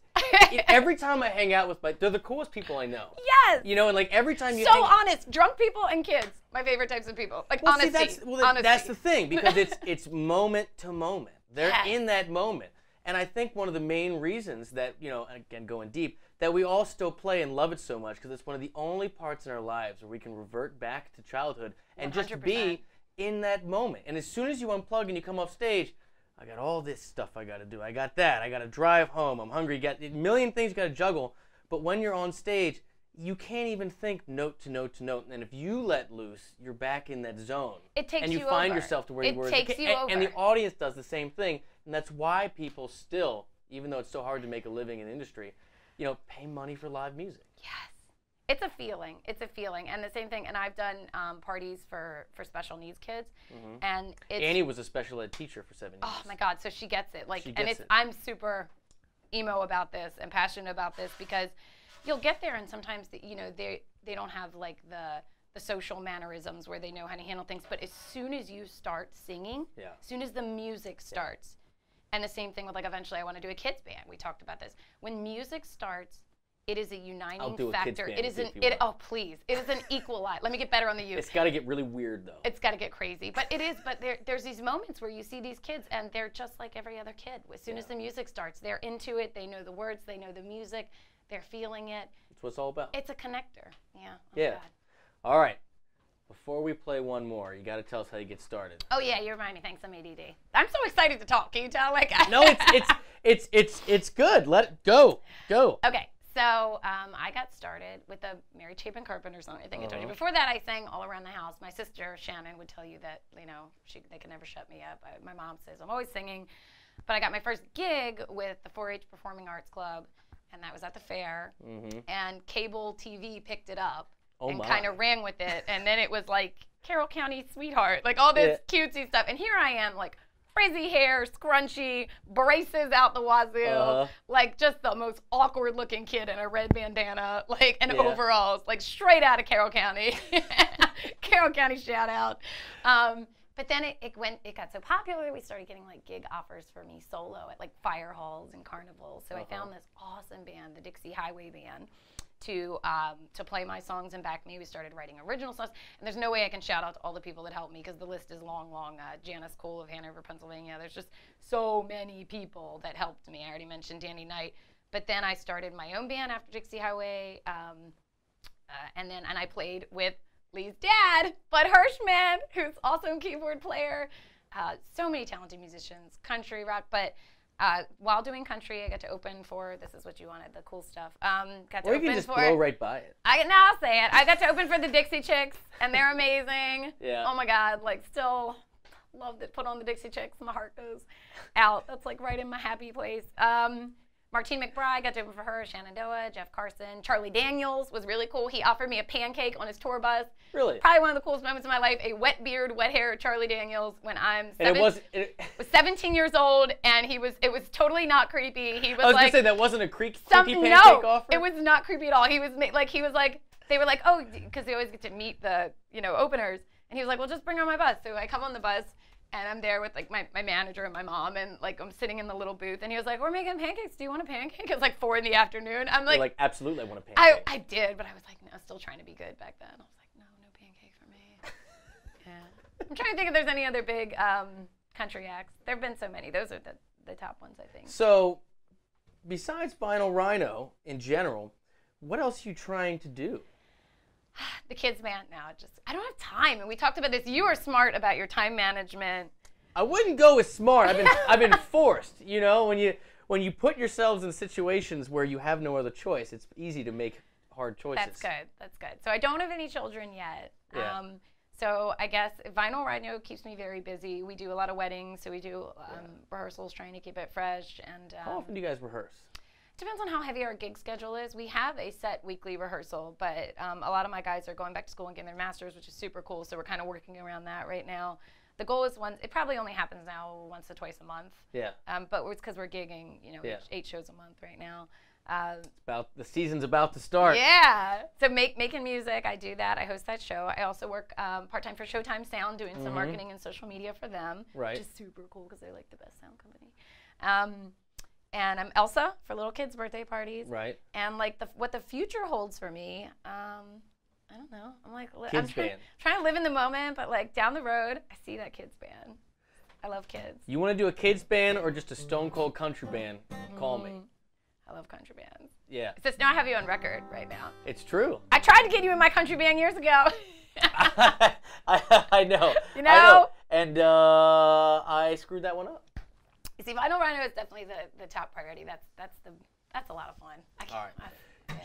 every time I hang out with they're the coolest people I know. Yes. And like every time you So honest, drunk people and kids, my favorite types of people. Like Well, honesty. see, Honesty. that's the thing, because it's moment to moment. They're Yes. in that moment. And I think one of the main reasons that, again, going deep, that we all still play and love it so much, because it's one of the only parts in our lives where we can revert back to childhood and just 100%. be in that moment. And as soon as you unplug and you come off stage, I got all this stuff I got to do. I got that. I got to drive home. I'm hungry. You got a million things you got to juggle. But when you're on stage, you can't even think note to note to note. And if you let loose, you're back in that zone. It takes and you you find over. yourself to where It you were. takes you and the over. audience does the same thing. And that's why people still, even though it's so hard to make a living in the industry, pay money for live music. Yes. It's a feeling. It's a feeling. And the same thing, and I've done parties for special needs kids. And it's Annie was a special ed teacher for 7 years. oh my God, so she gets it. Like She and gets it's it. I'm super emo about this and passionate about this because you'll get there and sometimes they don't have like the social mannerisms where they know how to handle things, but as soon as you start singing, Yeah. as soon as the music starts, and the same thing with like eventually I want to do a kids band. We talked about this. When music starts, it is a uniting I'll do a kids factor. band It is with an you if you want. oh please. It is an equalizer. Let me get better on the you. It's got to get really weird, though. It's got to get crazy, but it is. But there's these moments where you see these kids, and they're just like every other kid. As soon as the music starts, they're into it. They know the words. They know the music. They're feeling it. That's what it's all about. It's a connector. Yeah. Oh Yeah. God. All right. Before we play one more, you got to tell us how you get started. Oh yeah, you remind me. Thanks, I'm ADD. I'm so excited to talk. Can you tell? Like No, it's good. Let it go. Go. Okay. So I got started with the Mary Chapin Carpenter song. I think I told you. Before that, I sang all around the house. My sister Shannon would tell you that they can never shut me up. My mom says I'm always singing, but I got my first gig with the 4-H Performing Arts Club, and that was at the fair. And cable TV picked it up and my. kind of ran with it, and then it was like Carroll County Sweetheart, like all this cutesy stuff. And here I am, like frizzy hair, scrunchy, braces out the wazoo, like just the most awkward looking kid in a red bandana, like and overalls, like straight out of Carroll County. Carroll County shout out. But But then it got so popular, we started getting like gig offers for me solo at like fire halls and carnivals. So I found this awesome band, the Dixie Highway Band, to play my songs and back me. We started writing original songs, and there's no way I can shout out to all the people that helped me because the list is long. Janice Cole of Hanover, Pennsylvania. There's just so many people that helped me. I already mentioned Danny Knight, but then I started my own band after Dixie Highway, and I played with Lee's dad, Bud Hirschman, who's also a keyboard player. So many talented musicians, country, rock, but while doing country, I got to open for, this is what you wanted, the cool stuff. Or you can just blow right by it. I'll say it. I got to open for the Dixie Chicks, and they're amazing. Yeah. Oh my God, like still love to put on the Dixie Chicks. My heart goes out. That's like right in my happy place. Martine McBride, got to open for her, Shenandoah, Jeff Carson. Charlie Daniels was really cool. He offered me a pancake on his tour bus. Really? Probably one of the coolest moments of my life, a wet beard, wet hair Charlie Daniels when I'm was 17 years old, and it was totally not creepy. He was I was like, gonna say that wasn't a creepy pancake offer? It was not creepy at all. He was like, they were like, oh, because they always get to meet the, openers. And he was like, well, just bring her on my bus. So I come on the bus, and I'm there with like my manager and my mom, and like I'm sitting in the little booth, and he was like, we're making pancakes. Do you want a pancake? It was like 4 p.m. I'm like, you're like, absolutely, I want a pancake. I did, but I was like, no, still trying to be good back then. I was like, no pancake for me. Yeah. I'm trying to think if there's any other big country acts. There have been so many. Those are the top ones, I think. So, besides Vinyl Rhino in general, what else are you trying to do? The kids band now, I don't have time, and we talked about this. You are smart about your time management. I wouldn't go with smart. I've been forced. When you put yourselves in situations where you have no other choice, it's easy to make hard choices. That's good. So I don't have any children yet. Yeah. So I guess Vinyl Rhino keeps me very busy. We do a lot of weddings, so we do rehearsals, trying to keep it fresh. And how often do you guys rehearse? Depends on how heavy our gig schedule is. We have a set weekly rehearsal, but a lot of my guys are going back to school and getting their masters, which is super cool. So we're kind of working around that right now. The goal is it probably only happens now once or twice a month. Yeah. But it's because we're gigging, 8 shows a month right now. The season's about to start. Yeah. So making music, I do that. I host that show. I also work part-time for Showtime Sound, doing some marketing and social media for them, right. which is super cool because they're like the best sound company. And I'm Elsa for little kids' birthday parties. Right. And like what the future holds for me, I don't know. I'm like, I'm trying to live in the moment, but like down the road, I see that kids band. I love kids. You want to do a kids band or just a stone cold country band? Call me. I love country bands. Yeah. It's just now I have you on record right now. It's true. I tried to get you in my country band years ago. I know. I know. And I screwed that one up. You see, Vinyl Rhino is definitely the top priority. That's a lot of fun. All right.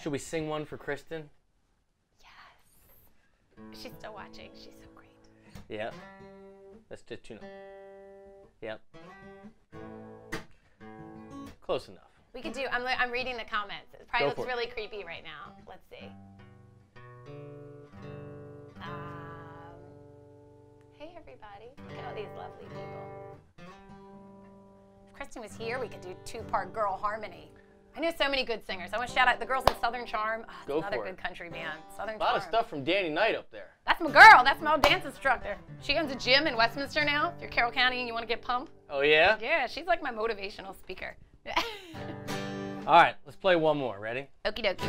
Should we sing one for Kristen? Yes. She's still watching. She's so great. Yeah. Let's just tune up. Yep. Close enough. We could do. I'm reading the comments. It probably looks really creepy right now. Let's see. Hey everybody! Look at all these lovely people. If Kristen was here, we could do 2-part girl harmony. I know so many good singers. I want to shout out the girls in Southern Charm. Oh, another good country band. Southern Charm. A lot of stuff from Danny Knight up there. That's my girl. That's my old dance instructor. She owns a gym in Westminster now. If you're Carroll County and you want to get pumped. Oh yeah? Yeah, she's like my motivational speaker. All right, let's play one more. Ready? Okie dokie.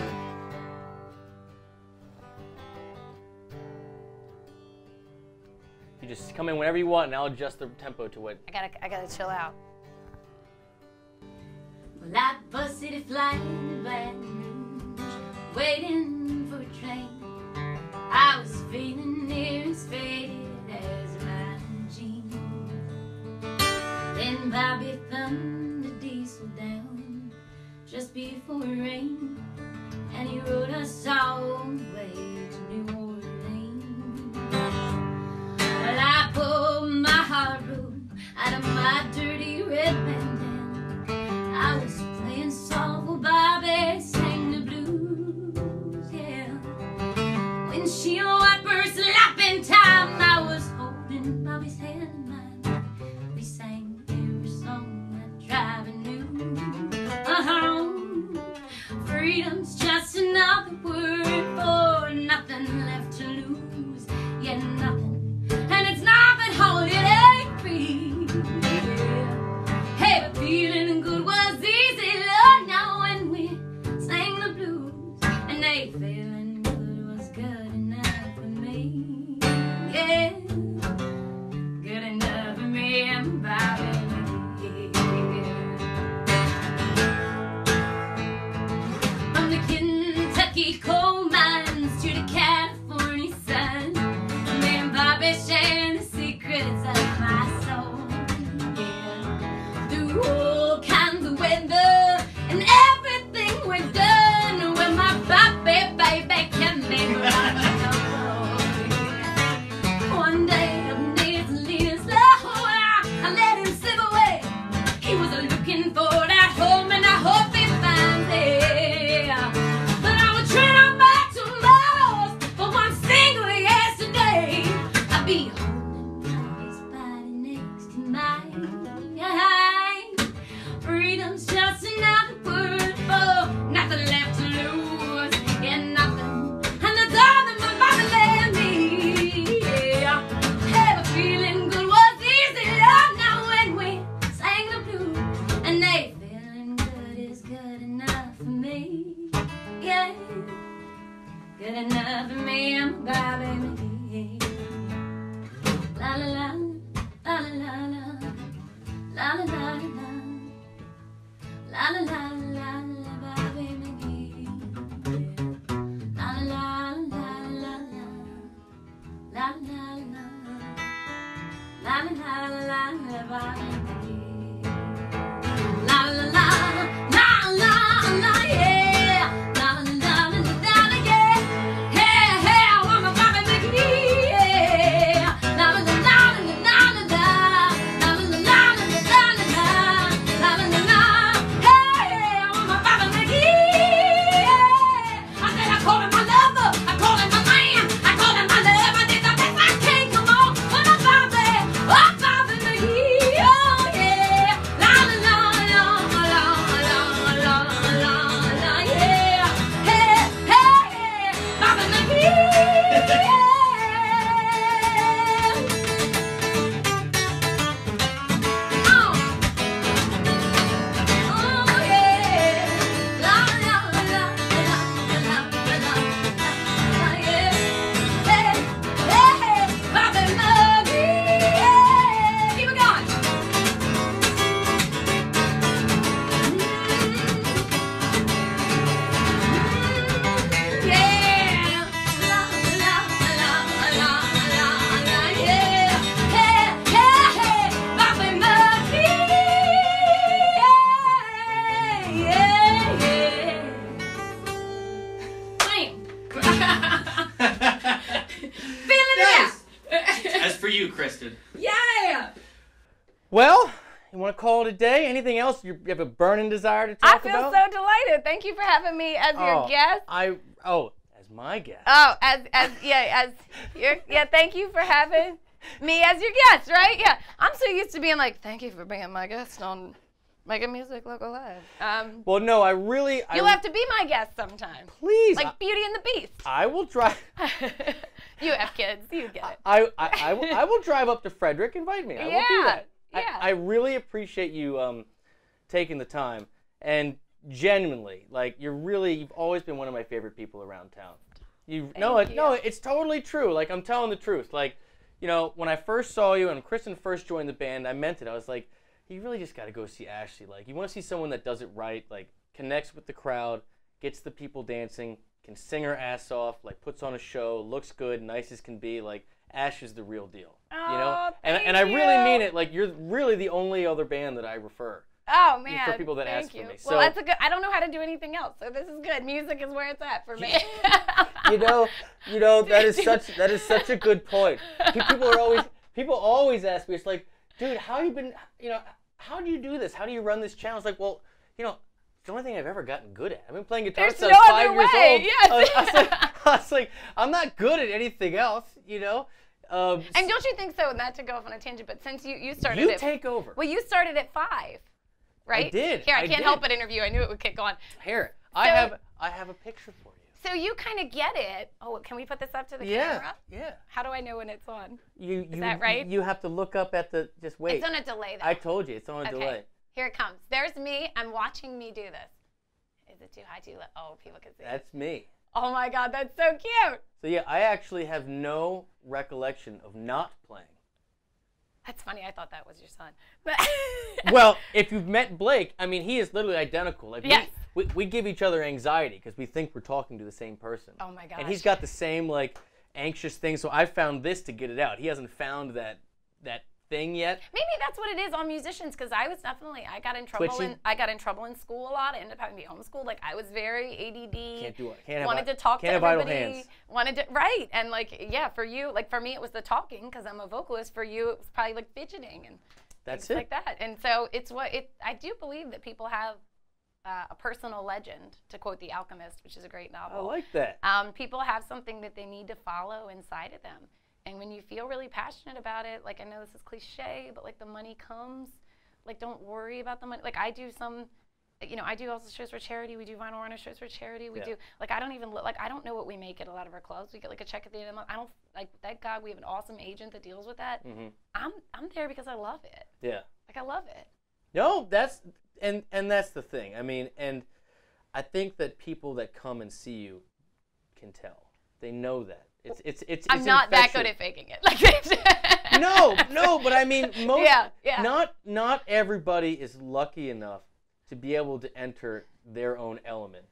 You just come in whenever you want, and I'll adjust the tempo to it. I gotta chill out. Well, I busted a flight to Baton Rouge, waiting for a train. I was feeling near as faded as a line jean. Then Bobby thumbed the diesel down just before it rained, and he rode us all the way to New Orleans. Well, I pulled my hard road out of my dirty red bandana. I was playing soft while Bobby sang the blues, yeah. When she wiped her slapping time, I was holding Bobby's hand in mine. We sang every song that driver knew. Freedom's just another word for nothing left to lose. Yeah, nothing, and it's not been holding La la la la la la la la la Bobby McGee. La la la la la la la la la la la Bobby McGee. La la la la la la yeah. La la la la la yeah. Hey hey, I want my Bobby McGee. Yeah. La la la la la la la. La la la la la la la. La la la la. Hey hey, I want my Bobby McGee. Yeah. I said I call him my lover. I call him my man. I call him my love. I did the best I can. Come on, what a Bobby. Oh Bobby McGee. Oh yeah. La la la la la la la la la yeah. Hey hey, Bobby McGee. Oh. Oh yeah. La la la la la la la yeah. Hey hey, Bobby McGee. Keep it going. Yeah. La la la la la la yeah. Hey hey, Bobby McGee. Yeah yeah. Swing. Feeling it. As for you, Kristen. Yeah. Well, you want to call it a day? Anything else you have a burning desire to talk I feel about? so delighted. Thank you for having me as your guest. As my guest. Oh, thank you for having me as your guest, right? Yeah. I'm so used to being like, thank you for being my guest on Making Music Local Live. Well, no, You'll have to be my guest sometime. please. Like Beauty and the Beast. I will drive. You have kids. You get it. I will drive up to Frederick. Invite me. I will do Yeah, that. yeah. I really appreciate you taking the time, and genuinely, like you've always been one of my favorite people around town. No, it's totally true. Like I'm telling the truth. Like, you know, when I first saw you and Kristen first joined the band, I meant it. I was like, you really just got to go see Ashley. Like, you want to see someone that does it right, like connects with the crowd, gets the people dancing, can sing her ass off, like puts on a show, looks good, nice as can be. Like Ash is the real deal. Oh, you know, thank and I really you. mean it. Like you're really the only other band that I refer. Oh man, for people that thank ask for you. me. Well, So- that's a good. I don't know how to do anything else, so this is good. Music is where it's at for me. You know that is such a good point. People always ask me. It's like, dude, how you been? You know, how do you do this? How do you run this channel? It's like, well, you know, it's the only thing I've ever gotten good at. I've been playing guitar There's since no I was 5 other years way, old. yes. I was like, I'm not good at anything else. You know. And don't you think so? Not to go off on a tangent, but since you started, you take over. Well, you started at 5, right? I did. Here, I I can't did. help but interview. I knew it would kick on. Here, I have a picture for you. So you kind of get it. Oh, can we put this up to the Yeah, camera? yeah. How do I know when it's on? Is that right? You have to look up at the. Just wait. It's on a delay, though. I told you, it's on a delay. Here it comes. There's me. I'm watching me do this. Is it too high, too low? Oh, people can see. That's me. Oh my God, that's so cute. So yeah, I actually have no recollection of not playing. That's funny. I thought that was your son. But Well, if you've met Blake, I mean, he is literally identical. Like Yes. we give each other anxiety because we think we're talking to the same person. Oh my gosh. And he's got the same like anxious thing. So I found this to get it out. He hasn't found that thing yet. Maybe that's what it is on musicians, because I got in trouble Twitchy? I got in trouble in school a lot. I ended up having to be homeschooled. Like I was very ADD. Can't do it. Wanted to talk to can't have idle everybody. hands. Wanted to right, and like yeah, for you, like for me, it was the talking because I'm a vocalist. For you, it was probably like fidgeting and That's things it. like that. And so it's I do believe that people have a personal legend, to quote The Alchemist, which is a great novel. I like that. People have something that they need to follow inside of them. And when you feel really passionate about it, like I know this is cliche, but like the money comes, like don't worry about the money. Like I do I do also shows for charity. We do Vinyl Runner shows for charity. We do, like I don't even, like I don't know what we make at a lot of our clubs. We get like a check at the end of the month. I don't, like thank God we have an awesome agent that deals with that. Mm-hmm. I'm there because I love it. Yeah. Like I love it. No, that's the thing. I mean, and I think that people that come and see you can tell. They know that. It's I'm not that infectious. good at faking it. Like no, but I mean, Yeah. not everybody is lucky enough to be able to enter their own element,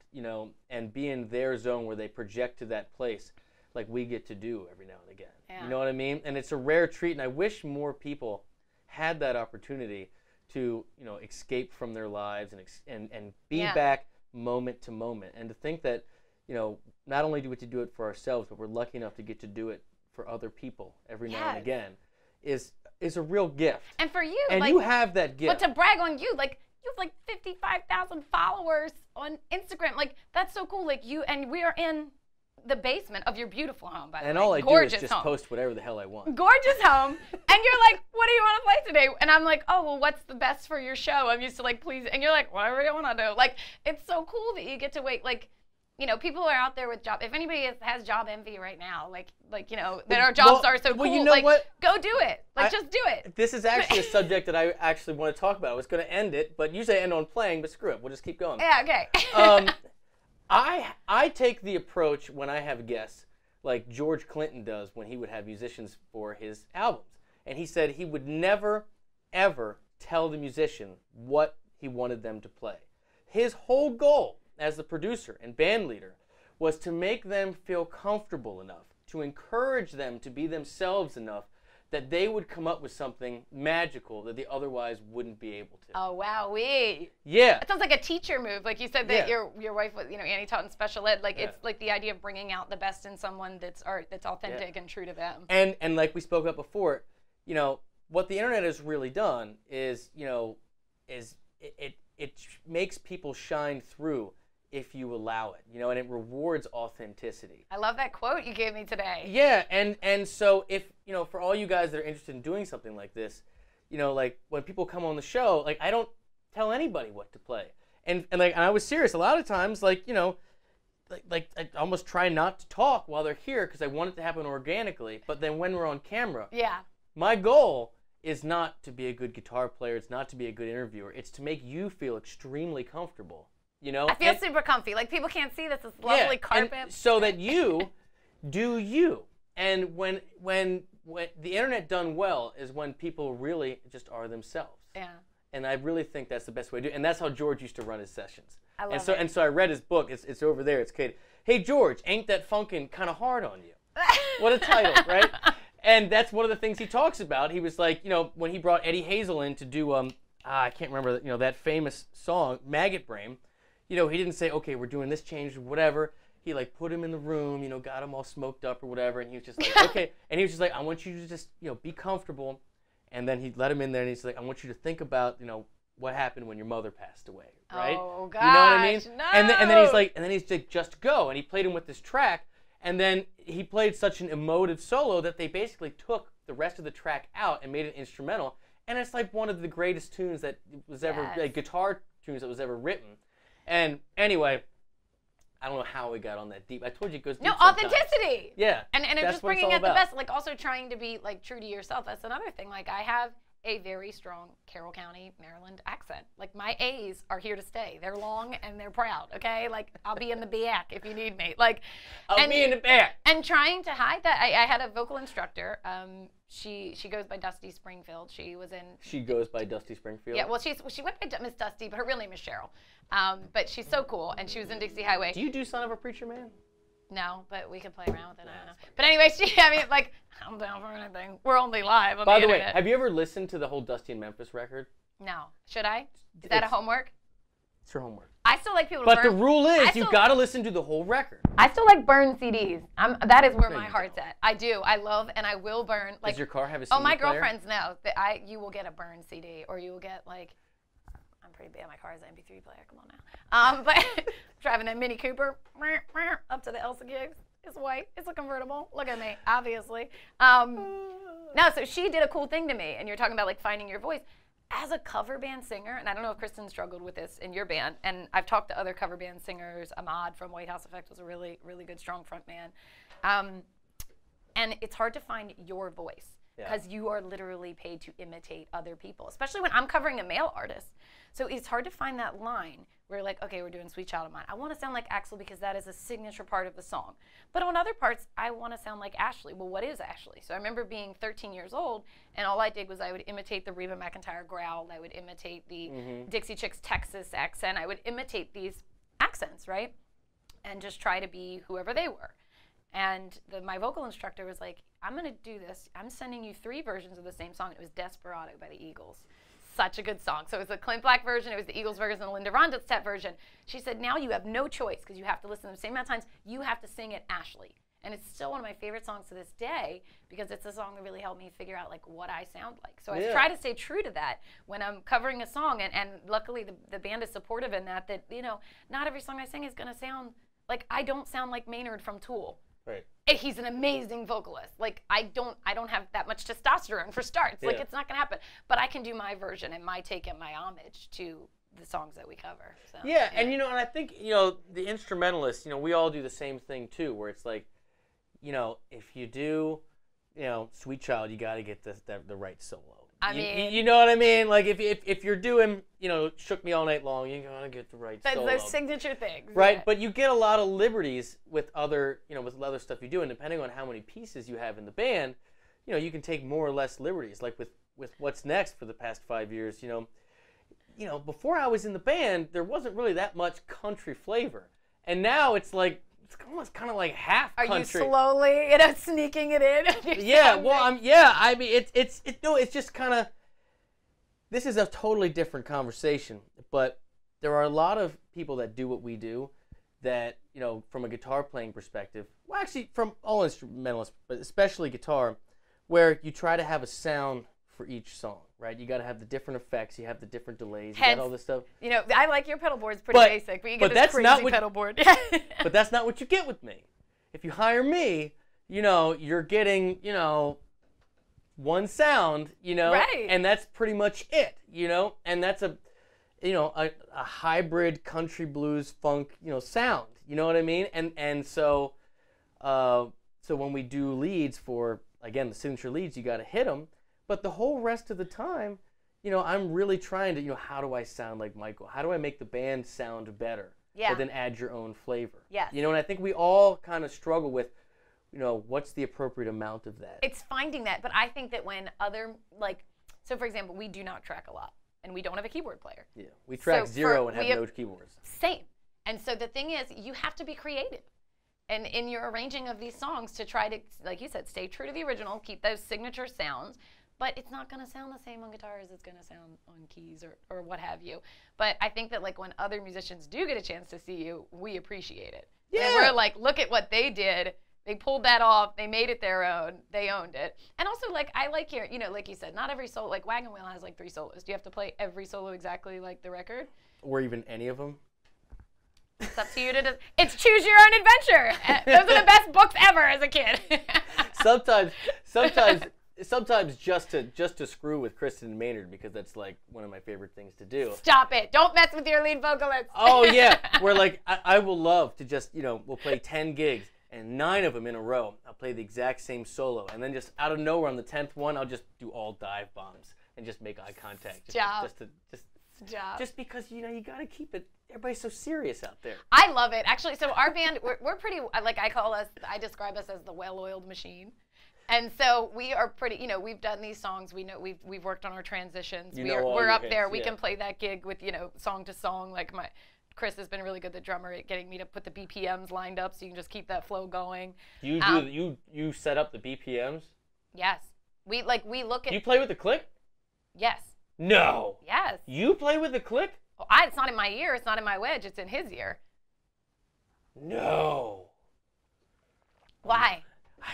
and be in their zone where they project to that place, like we get to do every now and again. Yeah. You know what I mean? And it's a rare treat, and I wish more people had that opportunity to, escape from their lives and be back moment to moment, and to think that, not only do we get to do it for ourselves, but we're lucky enough to get to do it for other people every now and again, is a real gift. And for you, and you have that gift. But to brag on you, like, you have like 55,000 followers on Instagram. Like, that's so cool. Like, and we are in the basement of your beautiful home, by the way. And all I do is just post whatever the hell I want. Gorgeous home. And you're like, what do you want to play today? And I'm like, oh, well, what's the best for your show? I'm used to, like, please. And you're like, whatever you want to do. Like, it's so cool that you get to wait. Like, people are out there with job. If anybody has job envy right now, that our jobs are so cool, you know what? Go do it. Just do it. This is actually a subject that I actually want to talk about. I was going to end it, but usually I end on playing, but screw it. We'll just keep going. Yeah, okay. I take the approach when I have guests, like George Clinton does when he would have musicians for his albums. And he said he would never, ever tell the musician what he wanted them to play. His whole goal as the producer and band leader was to make them feel comfortable enough, to encourage them to be themselves enough that they would come up with something magical that they otherwise wouldn't be able to. Oh, wowee. Yeah. It sounds like a teacher move. Like you said that your wife was, Annie taught in special ed. Like it's like the idea of bringing out the best in someone that's authentic and true to them. And like we spoke about before, what the internet has really done is, it makes people shine through if you allow it, and it rewards authenticity. I love that quote you gave me today. Yeah, and so if, for all you guys that are interested in doing something like this, like when people come on the show, like I don't tell anybody what to play. And I was serious. A lot of times, like I almost try not to talk while they're here because I want it to happen organically. But then when we're on camera, my goal is not to be a good guitar player. It's not to be a good interviewer. It's to make you feel extremely comfortable. I feel super comfy. Like people can't see this lovely carpet. And so that you do you. And when the internet done well is when people really just are themselves. Yeah. And I really think that's the best way to do it. And that's how George used to run his sessions. I love it. And so I read his book. It's over there. It's Kate. Hey George, ain't that funkin' kind of hard on you? What a title, right? And that's one of the things he talks about. He was like, when he brought Eddie Hazel in to do I can't remember, that famous song, Maggot Brain. He didn't say, okay, we're doing this change or whatever. He like put him in the room, got him all smoked up or whatever, and he was just like, okay. And he was just like, I want you to just, be comfortable. And then he let him in there, and he's like, I want you to think about, what happened when your mother passed away, right? Oh gosh, you know what I mean? No. And then he's like, just go. And he played him with this track, and then he played such an emotive solo that they basically took the rest of the track out and made it instrumental. And it's like one of the greatest tunes that was ever, guitar tunes that was ever written. And anyway, I don't know how we got on that deep. I told you it goes deep sometimes. Authenticity. Yeah. And just bringing out the best, like also trying to be like true to yourself. That's another thing. Like I have a very strong Carroll County, Maryland accent. Like my A's are here to stay. They're long and they're proud, okay? Like I'll be in the back if you need me. Like I'll be in the back. And trying to hide that. I had a vocal instructor. She goes by Dusty Springfield. She goes by Dusty Springfield? Yeah, well she went by Miss Dusty, but her real name is Cheryl. But she's so cool, and she was in Dixie Highway. Do you do Son of a Preacher Man? No, but we can play around with it. I don't know. But anyway, I'm down for anything. We're only live on By the internet. way, have you ever listened to the whole Dusty in Memphis record? No. Should I? Is that a homework? It's your homework. I still like people to burn. But the rule is you've got to listen to the whole record. I still like burn CDs. That is where my heart's at. I do. I love and I will burn. Like, does your car have a CD player? Oh, my girlfriends know that you will get a burn CD, or you will get like. I'm pretty bad. My car has an MP3 player. Come on now. But driving a Mini Cooper up to the Elsa gigs. It's white. It's a convertible. Look at me, obviously. No, so she did a cool thing to me, and you're talking about like finding your voice. As a cover band singer, and I don't know if Kristen struggled with this in your band, and I've talked to other cover band singers. Ahmad from White House Effect was a really, really good, strong front man. And it's hard to find your voice. because you are literally paid to imitate other people, especially when I'm covering a male artist. So it's hard to find that line where like, okay, we're doing Sweet Child of Mine. I want to sound like Axl because that is a signature part of the song. But on other parts, I want to sound like Ashley. Well, what is Ashley? So I remember being 13 years old, and all I did was I would imitate the Reba McEntire growl. I would imitate the Dixie Chicks Texas accent. I would imitate these accents, right? And just try to be whoever they were. And my vocal instructor was like, I'm going to do this. I'm sending you 3 versions of the same song. It was Desperado by the Eagles. Such a good song. So it was the Clint Black version, it was the Eagles version, and the Linda Ronstadt version. She said, now you have no choice because you have to listen to them the same amount of times. You have to sing it Ashley. And it's still one of my favorite songs to this day because it's a song that really helped me figure out like what I sound like. So I try to stay true to that when I'm covering a song. And luckily the band is supportive in that, you know, not every song I sing is going to sound like, I don't sound like Maynard from Tool. Right. He's an amazing vocalist. Like I don't have that much testosterone for starts. Like it's not gonna happen. But I can do my version and my take and my homage to the songs that we cover. So, yeah, and you know, and I think, you know, the instrumentalists, you know, we all do the same thing too, where it's like, you know, if you do, you know, Sweet Child, you got to get the right solo. I mean, you know what I mean? Like if you're doing, you know, Shook Me All Night Long, you gotta get the right solo. those signature things, right? Yeah. But you get a lot of liberties with other, you know, with other stuff you do, and depending on how many pieces you have in the band, you know, you can take more or less liberties. Like with What's Next for the past 5 years, you know, before I was in the band, there wasn't really that much country flavor, and now it's like. It's almost kind of like half country. Are you slowly, you know, sneaking it in? Yeah, well, I mean, it's just kind of. This is a totally different conversation, but there are a lot of people that do what we do, that, you know, from a guitar playing perspective. Well, actually, from all instrumentalists, but especially guitar, where you try to have a sound for each song, right? You got to have the different effects, you have the different delays, you got all this stuff. You know, I like your pedal board's pretty basic, but you get this crazy pedal board. But that's not what you get with me. If you hire me, you know, you're getting, you know, one sound, you know, right. And that's pretty much it, you know, and that's a hybrid country blues funk, you know, sound, you know what I mean? And so when we do leads for, again, the signature leads, you got to hit them. But the whole rest of the time, you know, I'm really trying to, you know, how do I sound like Michael? How do I make the band sound better? Yeah. But then add your own flavor. Yes. You know, and I think we all kind of struggle with, you know, what's the appropriate amount of that? It's finding that. But I think that when other, like, so for example, we do not track a lot. And we don't have a keyboard player. Yeah. We track zero and have no keyboards. Same. And so the thing is, you have to be creative. And in your arranging of these songs to try to, like you said, stay true to the original, keep those signature sounds. But it's not going to sound the same on guitar as it's going to sound on keys or what have you. But I think that like when other musicians do get a chance to see you, we appreciate it. Yeah. And we're like, look at what they did. They pulled that off. They made it their own. They owned it. And also, like, I like hearing, you know, like you said, not every solo, like Wagon Wheel has like 3 solos. Do you have to play every solo exactly like the record? Or even any of them? It's up to you to it's choose your own adventure. Those are the best books ever as a kid. Sometimes just to screw with Kristen Maynard, because that's like one of my favorite things to do. Stop it. Don't mess with your lead vocalist. Oh yeah, where like I will love to just, you know, we'll play 10 gigs and 9 of them in a row. I'll play the exact same solo, and then just out of nowhere on the 10th one, I'll just do all dive bombs and just make eye contact. Just because, you know, you got to keep it. Everybody's so serious out there. I love it. Actually, so our band, we're pretty, like I describe us as the well-oiled machine. And so we are pretty, you know, we've done these songs. We know we've worked on our transitions. We're up there. We can play that gig with, you know, song to song. Like Chris has been really good, the drummer, at getting me to put the BPMs lined up so you can just keep that flow going. You set up the BPMs? Yes. We look at. You play with the click? Yes. No. Yes. You play with the click? Well, it's not in my ear. It's not in my wedge. It's in his ear. No. Why? I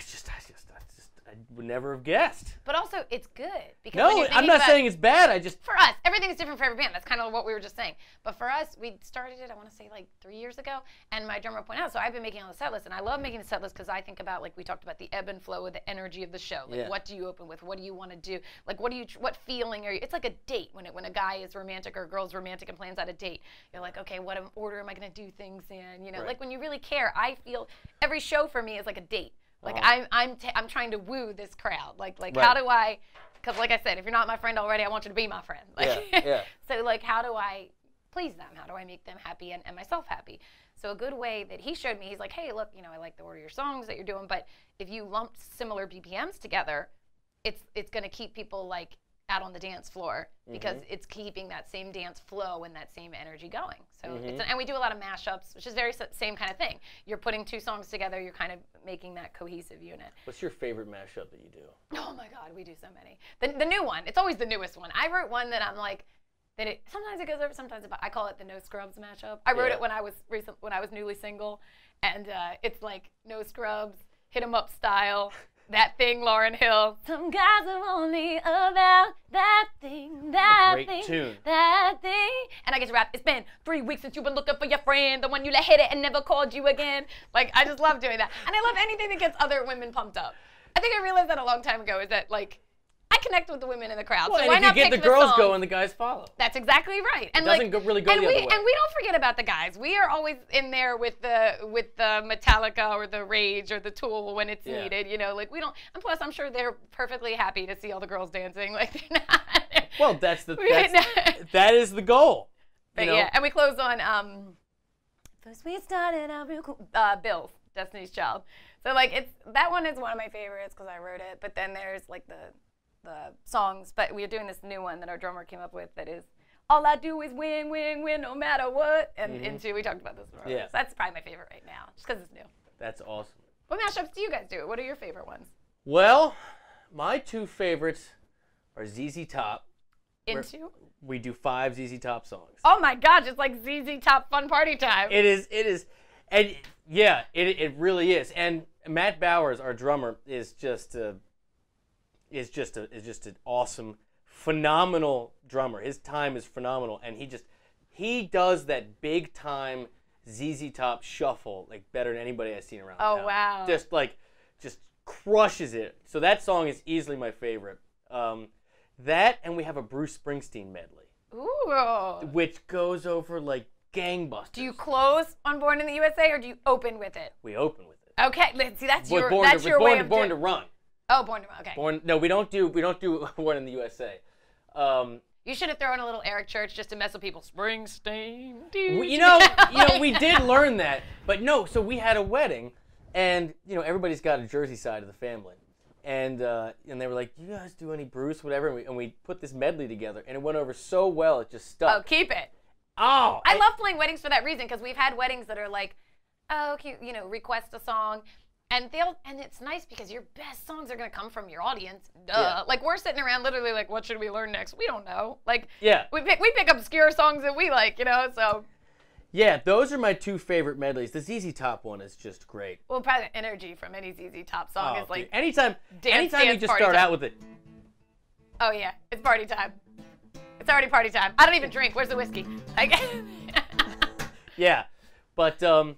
would never have guessed. But also, it's good. Because no, I'm not saying it's bad. For us, everything's different for every band. That's kind of what we were just saying. But for us, we started it, I want to say, like 3 years ago. And my drummer pointed out, so I've been making all the set list. And I love making the set list because I think about, like we talked about, the ebb and flow of the energy of the show. Like, what do you open with? What do you want to do? Like, what feeling are you? It's like a date when a guy is romantic or a girl's romantic and plans out a date. You're like, okay, what order am I going to do things in? You know, like when you really care, I feel every show for me is like a date. Like Uh-huh. I'm trying to woo this crowd. Like Right. how do I? Because like I said, if you're not my friend already, I want you to be my friend. Like, Yeah. So like, how do I please them? How do I make them happy and myself happy? So a good way that he showed me, he's like, hey, look, you know, I like the order of your songs that you're doing, but if you lump similar BPMs together, it's going to keep people like out on the dance floor because it's keeping that same dance flow and that same energy going. So and we do a lot of mashups, which is very same kind of thing. You're putting two songs together, you're kind of making that cohesive unit. What's your favorite mashup that you do? Oh my God, we do so many. The new one, it's always the newest one. I wrote one that I'm like, sometimes it goes over, sometimes I call it the No Scrubs mashup. I wrote it when I was newly single, and it's like No Scrubs, Hit 'Em Up style, that thing, Lauryn Hill. Some guys are only about that thing, that Great thing, tune. that thing. And I get to rap. It's been 3 weeks since you've been looking for your friend, the one you let hit it and never called you again. Like I just love doing that, and I love anything that gets other women pumped up. I think I realized that a long time ago. Is that like I connect with the women in the crowd. Well, so and why if not you get pick the girls song? going, the guys follow. That's exactly right. And doesn't really go the other way. And we don't forget about the guys. We are always in there with the Metallica or the Rage or the Tool when it's needed. You know, like we don't. And plus, I'm sure they're perfectly happy to see all the girls dancing. Like they're not. Well, that is the goal. But you know? yeah, and we close on first we started out real cool. Bills, Destiny's Child. So like that one is one of my favorites because I wrote it. But then there's like the songs, but we're doing this new one that our drummer came up with that is all I do is win, win, win, no matter what. And into we talked about this before. Yeah. So that's probably my favorite right now, just because it's new. That's awesome. What mashups do you guys do? What are your favorite ones? Well, my two favorites are ZZ Top. Into? We do 5 ZZ Top songs. Oh my gosh, it's like ZZ Top fun party time. It is, and yeah, it really is. And Matt Bowers, our drummer, is just an awesome, phenomenal drummer. His time is phenomenal, and he does that big time ZZ Top shuffle like better than anybody I've seen around. Oh town. wow! Just crushes it. So that song is easily my favorite. That, and we have a Bruce Springsteen medley. Ooh. Which goes over like gangbusters. Do you close on Born in the USA or do you open with it? We open with it. Okay, see that's Born your way of Born doing. to Run. Oh, Born to Run. Okay. No, we don't do Born in the USA. You should have thrown a little Eric Church just to mess with people. Springsteen. You know, we did learn that, but no. So we had a wedding, and everybody's got a Jersey side of the family, and they were like, "You guys do any Bruce, whatever?" And we put this medley together, and it went over so well, it just stuck. Oh, keep it. Oh, I love playing weddings for that reason because we've had weddings that are like, oh, request a song. And it's nice because your best songs are gonna come from your audience. Duh. Yeah. Like we're sitting around literally like, what should we learn next? We don't know. Like Yeah. we pick obscure songs that we like, so. Yeah, those are my two favorite medleys. The ZZ Top one is just great. Well, probably the energy from any ZZ Top song is like. Dude. Anytime dance, you just party start time. out with it. Oh yeah, it's party time. It's already party time. I don't even drink. Where's the whiskey? Like. Yeah, but want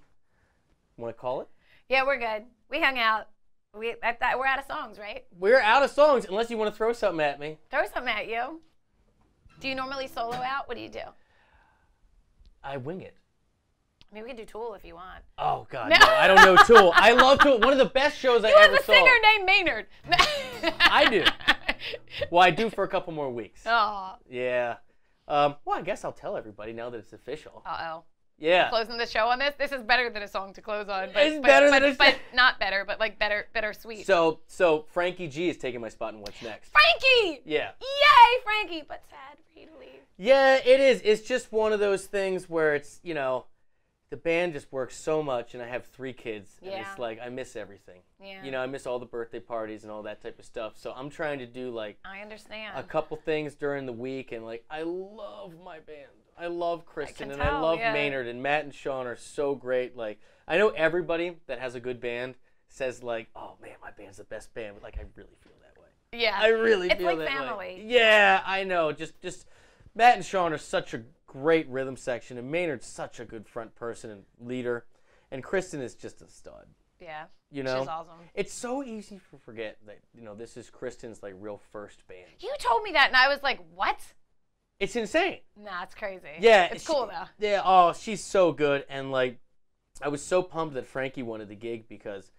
to call it? Yeah, we're good. We hung out. We're out of songs, right? We're out of songs unless you want to throw something at me. Throw something at you. Do you normally solo out? What do you do? I wing it. I mean, we can do Tool if you want. Oh God, no, I don't know Tool. I love Tool. One of the best shows I You have ever a saw. singer named Maynard. I do. Well, I do for a couple more weeks. Oh. Yeah. Well, I guess I'll tell everybody now that it's official. Uh-oh. Yeah. Closing the show on this? This is better than a song to close on. But, It's better than a but not better, but like better sweet. So Frankie G is taking my spot in What's Next. Frankie! Yeah. Yay, Frankie! But sad for you to leave. Yeah, it is. It's just one of those things where it's, the band just works so much, and I have 3 kids, and Yeah. it's like I miss everything. Yeah. I miss all the birthday parties and all that type of stuff. So I'm trying to do like I understand. a couple things during the week, and like I love my band. I love Kristen, and I tell, love yeah. Maynard, and Matt and Sean are so great. Like I know everybody that has a good band says like, "Oh man, my band's the best band," but like I really feel that way. Yeah. I really It's feel like that family. way. Yeah, I know. Just Matt and Sean are such a great rhythm section, and Maynard's such a good front person and leader, and Kristen is just a stud. Yeah. She's awesome. It's so easy to forget that this is Kristen's like real first band. You told me that, and I was like, what? It's insane. Nah, it's crazy. Yeah, It's cool, though. Yeah. Oh, she's so good, and like, I was so pumped that Frankie wanted the gig because,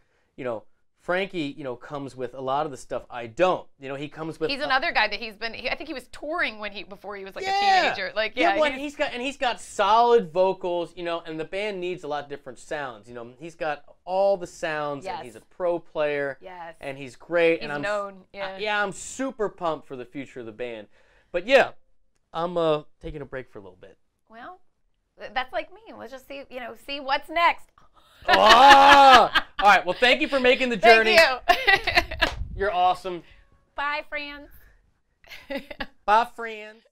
Frankie, comes with a lot of the stuff I don't. He comes with. He's another guy that I think he was touring before he was like Yeah. a teenager. Like well, he's got solid vocals, and the band needs a lot of different sounds. He's got all the sounds, Yes. and he's a pro player. Yes. And he's great. He's and known. Yeah. Yeah, I'm super pumped for the future of the band. But yeah, I'm taking a break for a little bit. Well, that's like me. Let's just see what's next. Oh! All right. Well, thank you for making the journey. Thank you. You're awesome. Bye, friends. Bye, friends.